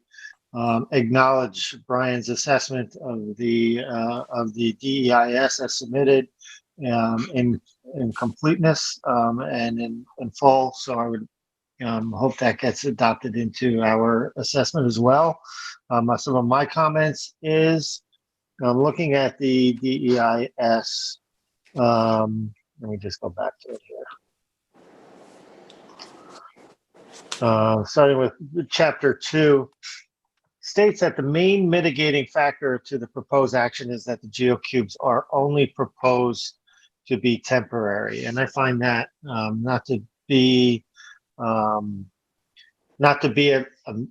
acknowledge Brian's assessment of the DEIS as submitted in completeness and in full. So I would hope that gets adopted into our assessment as well. Some of my comments is looking at the DEIS. Let me just go back to it here. Starting with chapter 2, states that the main mitigating factor to the proposed action is that the geocubes are only proposed to be temporary. And I find that not to be a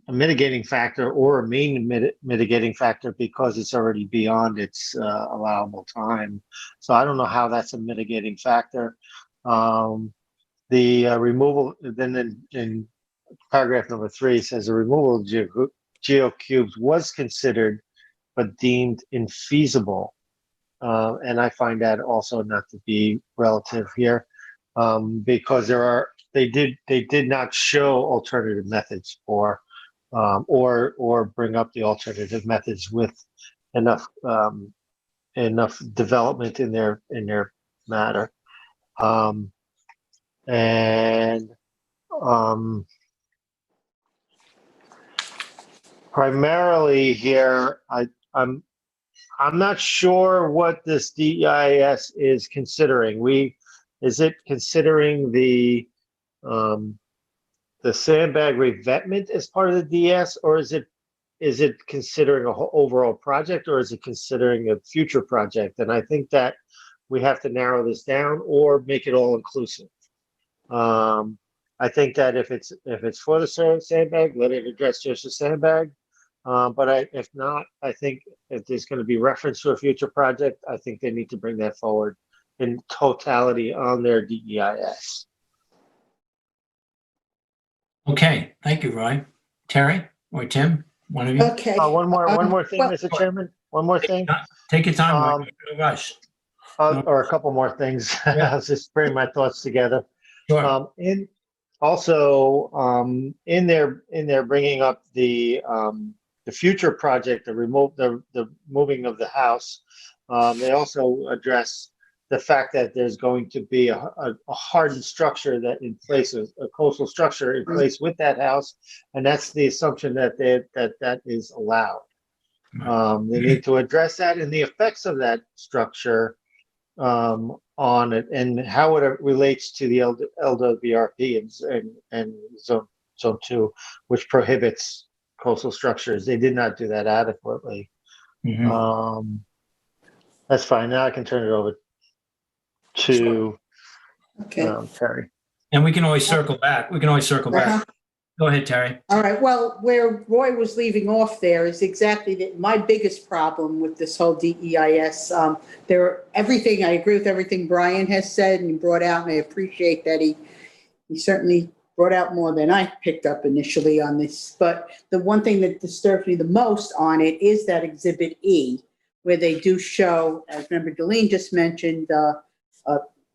mitigating factor or a main mitigating factor, because it's already beyond its allowable time. So I don't know how that's a mitigating factor. The removal, then in paragraph number 3 says the removal of geocubes was considered but deemed infeasible. And I find that also not to be relative here, because they did not show alternative methods or bring up the alternative methods with enough development in their matter. Primarily here, I'm not sure what this DEIS is considering. Is it considering the sandbag revetment as part of the DS, or is it considering a whole overall project, or is it considering a future project? And I think that we have to narrow this down or make it all inclusive. I think that if it's for the sandbag, let it address just the sandbag. But if not, I think if there's going to be reference to a future project, I think they need to bring that forward in totality on their DEIS. Okay, thank you, Roy. Terry or Tim, one of you? Okay. One more thing, Mr. Chairman. One more thing. Take your time, Roy. No rush. Or a couple more things. Yeah. I'll just bring my thoughts together. Sure. In their bringing up the future project, the moving of the house, they also address the fact that there's going to be a hardened structure that in place, a coastal structure in place with that house, and that's the assumption that that is allowed. They need to address that and the effects of that structure on it and how it relates to the LWRP and zone 2, which prohibits coastal structures. They did not do that adequately. Mm-hmm. That's fine. Now I can turn it over to Terry. And we can always circle back. Go ahead, Terry. All right. Well, where Roy was leaving off there is exactly my biggest problem with this whole DEIS. I agree with everything Brian has said and brought out, and I appreciate that he certainly brought out more than I picked up initially on this. But the one thing that disturbs me the most on it is that Exhibit E, where they do show, as Member Deline just mentioned,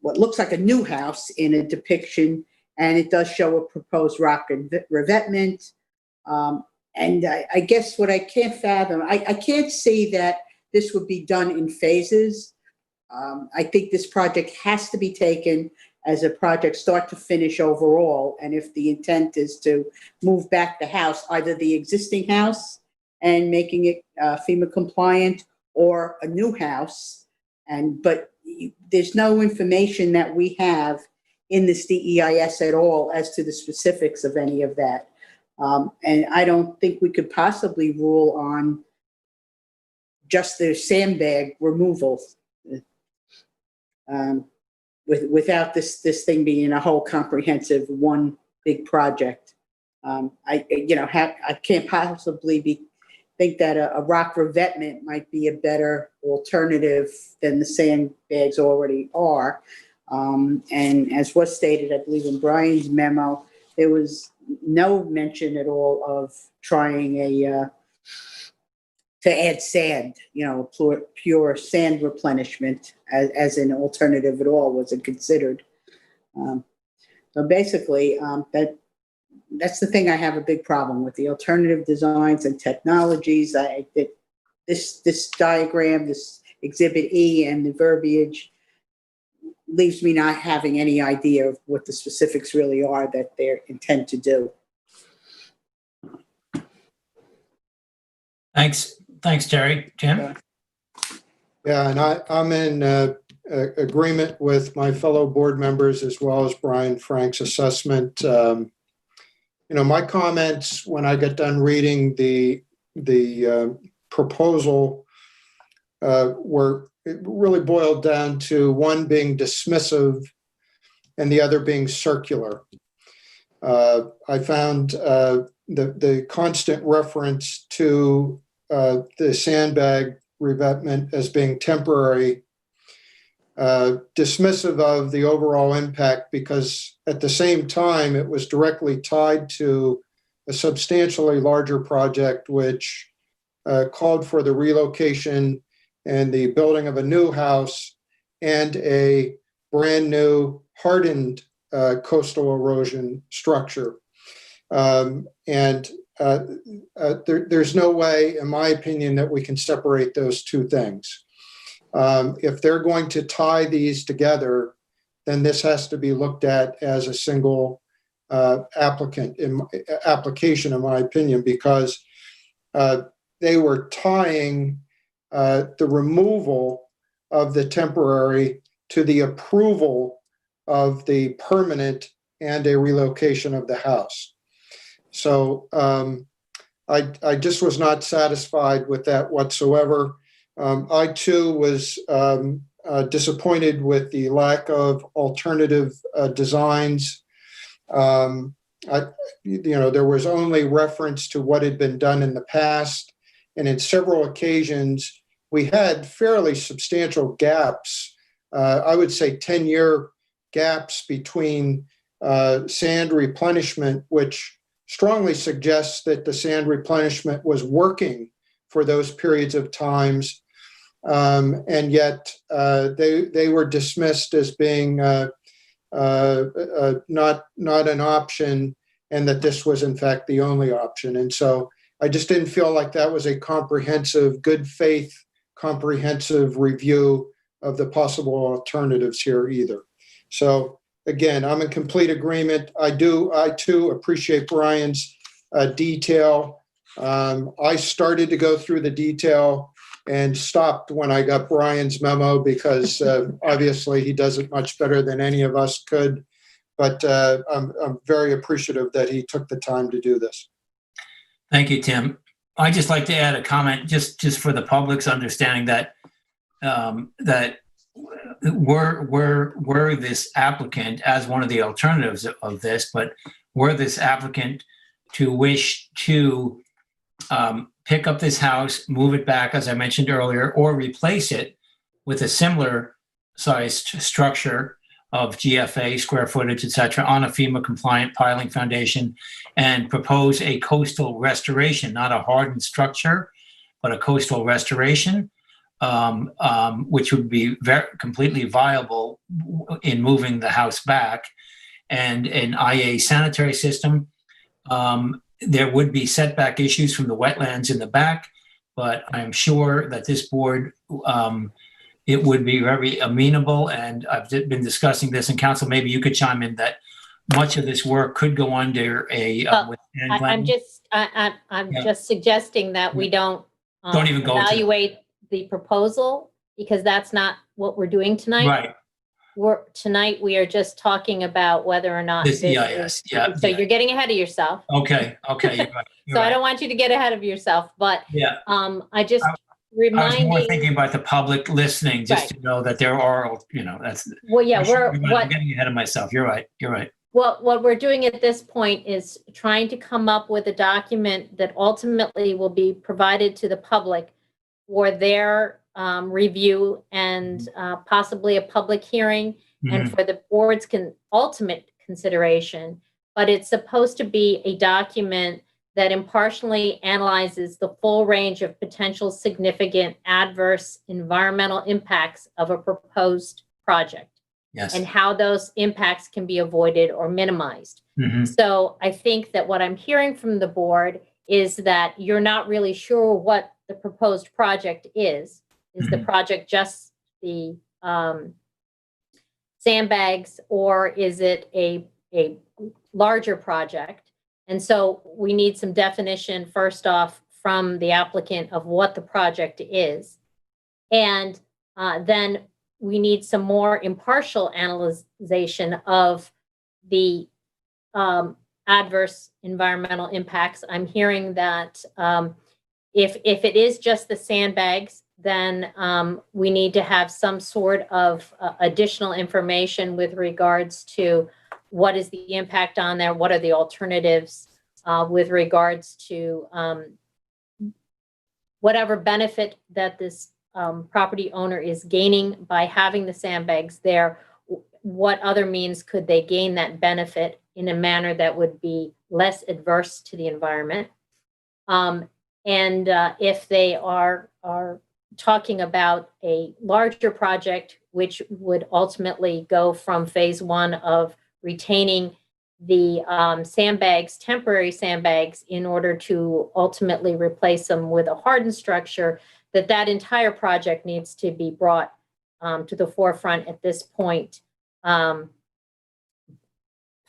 what looks like a new house in a depiction, and it does show a proposed rock revetment. And I guess what I can't fathom, I can't see that this would be done in phases. I think this project has to be taken as a project start to finish overall. And if the intent is to move back the house, either the existing house and making it FEMA compliant, or a new house. But there's no information that we have in this DEIS at all as to the specifics of any of that. And I don't think we could possibly rule on just the sandbag removal without this thing being a whole comprehensive one big project. I can't possibly think that a rock revetment might be a better alternative than the sandbags already are. And as was stated, I believe in Brian's memo, there was no mention at all of trying to add sand, pure sand replenishment as an alternative at all wasn't considered. So basically, that's the thing I have a big problem with, the alternative designs and technologies. This diagram, this Exhibit E, and the verbiage leaves me not having any idea of what the specifics really are that they intend to do. Thanks, Terry. Tim? Yeah, and I'm in agreement with my fellow board members as well as Brian Frank's assessment. My comments when I got done reading the proposal it really boiled down to one being dismissive and the other being circular. I found the constant reference to the sandbag revetment as being temporary, dismissive of the overall impact, because at the same time it was directly tied to a substantially larger project which called for the relocation and the building of a new house and a brand new hardened coastal erosion structure. There's no way, in my opinion, that we can separate those two things. If they're going to tie these together, then this has to be looked at as a single application, in my opinion, because they were tying the removal of the temporary to the approval of the permanent and a relocation of the house. So I just was not satisfied with that whatsoever. I too was disappointed with the lack of alternative designs. There was only reference to what had been done in the past, and in several occasions we had fairly substantial gaps. I would say 10-year gaps between sand replenishment, which strongly suggests that the sand replenishment was working for those periods of times, and yet they were dismissed as being not an option, and that this was in fact the only option. And so I just didn't feel like that was a comprehensive, good faith, comprehensive review of the possible alternatives here either. So again, I'm in complete agreement. I too appreciate Brian's detail. I started to go through the detail and stopped when I got Brian's memo because obviously he does it much better than any of us could. But I'm very appreciative that he took the time to do this. Thank you, Tim. I'd just like to add a comment just for the public's understanding that were this applicant as one of the alternatives of this, but were this applicant to wish to pick up this house, move it back, as I mentioned earlier, or replace it with a similar sized structure of GFA, square footage, et cetera, on a FEMA compliant piling foundation, and propose a coastal restoration, not a hardened structure, but a coastal restoration, which would be completely viable in moving the house back, and an IA sanitary system. There would be setback issues from the wetlands in the back, but I'm sure that this board it would be very amenable, and I've been discussing this in council, maybe you could chime in that much of this work could go under a withstand plan. I'm just suggesting that we don't even go to evaluate the proposal, because that's not what we're doing tonight. Right. Tonight we are just talking about whether or not This this EIS, is, yeah. so you're getting ahead of yourself. Okay, you're right. You're So right. I don't want you to get ahead of yourself, but Yeah. I just I was more thinking about the public listening, just to know that there are, that's. Well, yeah, I'm getting ahead of myself. You're right. You're right. What we're doing at this point is trying to come up with a document that ultimately will be provided to the public for their review and possibly a public hearing and for the board's ultimate consideration. But it's supposed to be a document that impartially analyzes the full range of potential significant adverse environmental impacts of a proposed project. Yes. And how those impacts can be avoided or minimized. So I think that what I'm hearing from the board is that you're not really sure what the proposed project is. Is the project just the sandbags, or is it a larger project? And so we need some definition first off from the applicant of what the project is. And then we need some more impartial analyzation of the adverse environmental impacts. I'm hearing that if it is just the sandbags, then we need to have some sort of additional information with regards to what is the impact on there, what are the alternatives with regards to whatever benefit that this property owner is gaining by having the sandbags there. What other means could they gain that benefit in a manner that would be less adverse to the environment? And if they are talking about a larger project, which would ultimately go from phase one of retaining the sandbags, temporary sandbags, in order to ultimately replace them with a hardened structure, that entire project needs to be brought to the forefront at this point. Part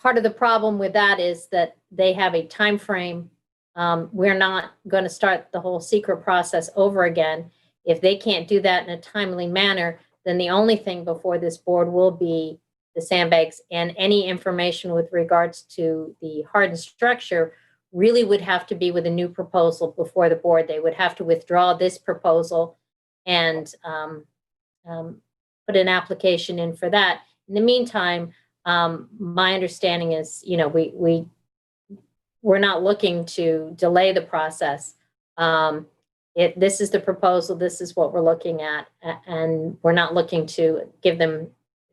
of the problem with that is that they have a time frame. We're not going to start the whole secret process over again. If they can't do that in a timely manner, then the only thing before this board will be the sandbags, and any information with regards to the hardened structure really would have to be with a new proposal before the board. They would have to withdraw this proposal and put an application in for that. In the meantime, my understanding is, we're not looking to delay the process. This is the proposal, this is what we're looking at, and we're not looking to give them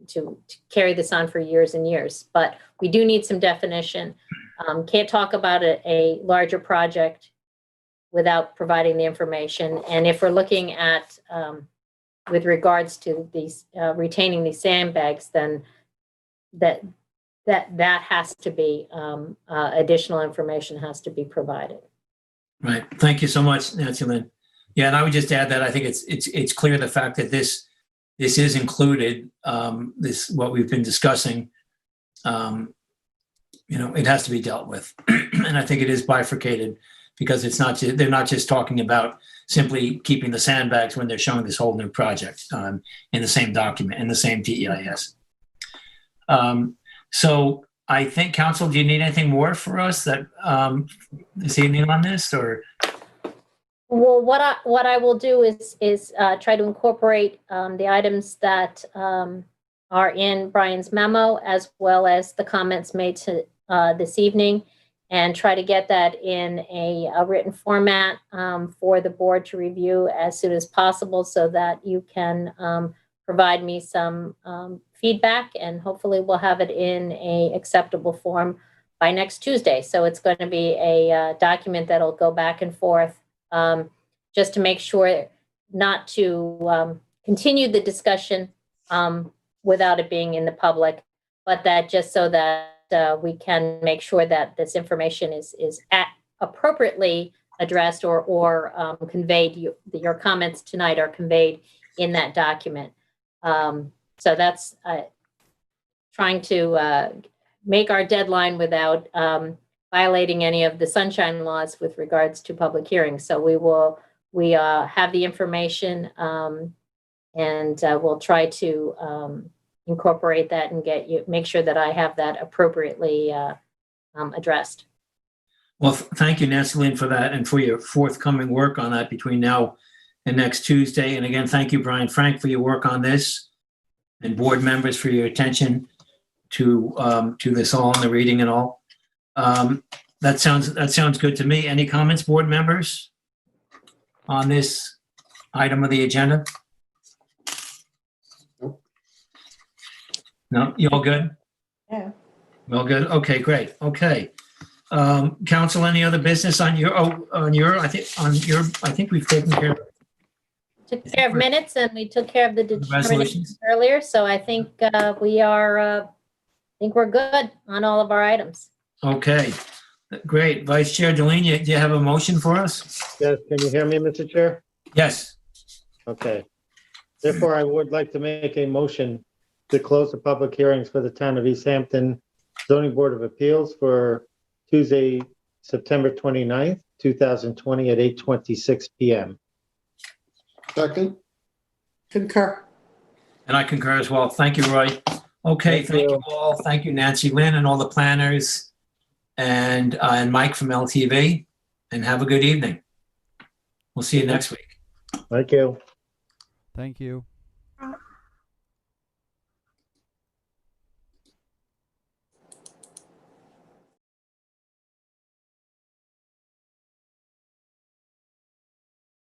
to carry this on for years and years. But we do need some definition. Can't talk about a larger project without providing the information. And if we're looking at, with regards to these retaining these sandbags, then that has to be, additional information has to be provided. Right. Thank you so much, Nancy Lynn. Yeah, and I would just add that I think it's clear the fact that this is included, what we've been discussing, it has to be dealt with. And I think it is bifurcated, because they're not just talking about simply keeping the sandbags when they're showing this whole new project in the same document, in the same TEIS. So I think, council, do you need anything more for us that this evening on this, or? Well, what I will do is try to incorporate the items that are in Brian's memo, as well as the comments made to this evening, and try to get that in a written format for the board to review as soon as possible, so that you can provide me some feedback, and hopefully we'll have it in a acceptable form by next Tuesday. So it's going to be a document that'll go back and forth, just to make sure not to continue the discussion without it being in the public, but that just so that we can make sure that this information is appropriately addressed or conveyed. Your comments tonight are conveyed in that document. So that's trying to make our deadline without violating any of the sunshine laws with regards to public hearings. So we have the information and we'll try to incorporate that and make sure that I have that appropriately addressed. Well, thank you, Nancy Lynn, for that and for your forthcoming work on that between now and next Tuesday. And again, thank you, Brian Frank, for your work on this, and board members for your attention to this all and the reading and all. That sounds good to me. Any comments, board members, on this item of the agenda? No, you all good? Yeah. All good. Okay, great. Okay. Council, any other business on your, I think we've taken care of. Took care of minutes and we took care of the determinations Resolutions. earlier. So I think we're good on all of our items. Okay, great. Vice Chair Delaney, do you have a motion for us? Yes, can you hear me, Mr. Chair? Yes. Okay. Therefore, I would like to make a motion to close the public hearings for the town of East Hampton Zoning Board of Appeals for Tuesday, September 29th, 2020 at 8:26 p.m. Second? Concur. And I concur as well. Thank you, Roy. Okay, thank you all. Thank you, Nancy Lynn and all the planners and Mike from LTV, and have a good evening. We'll see you next week. Thank you. Thank you.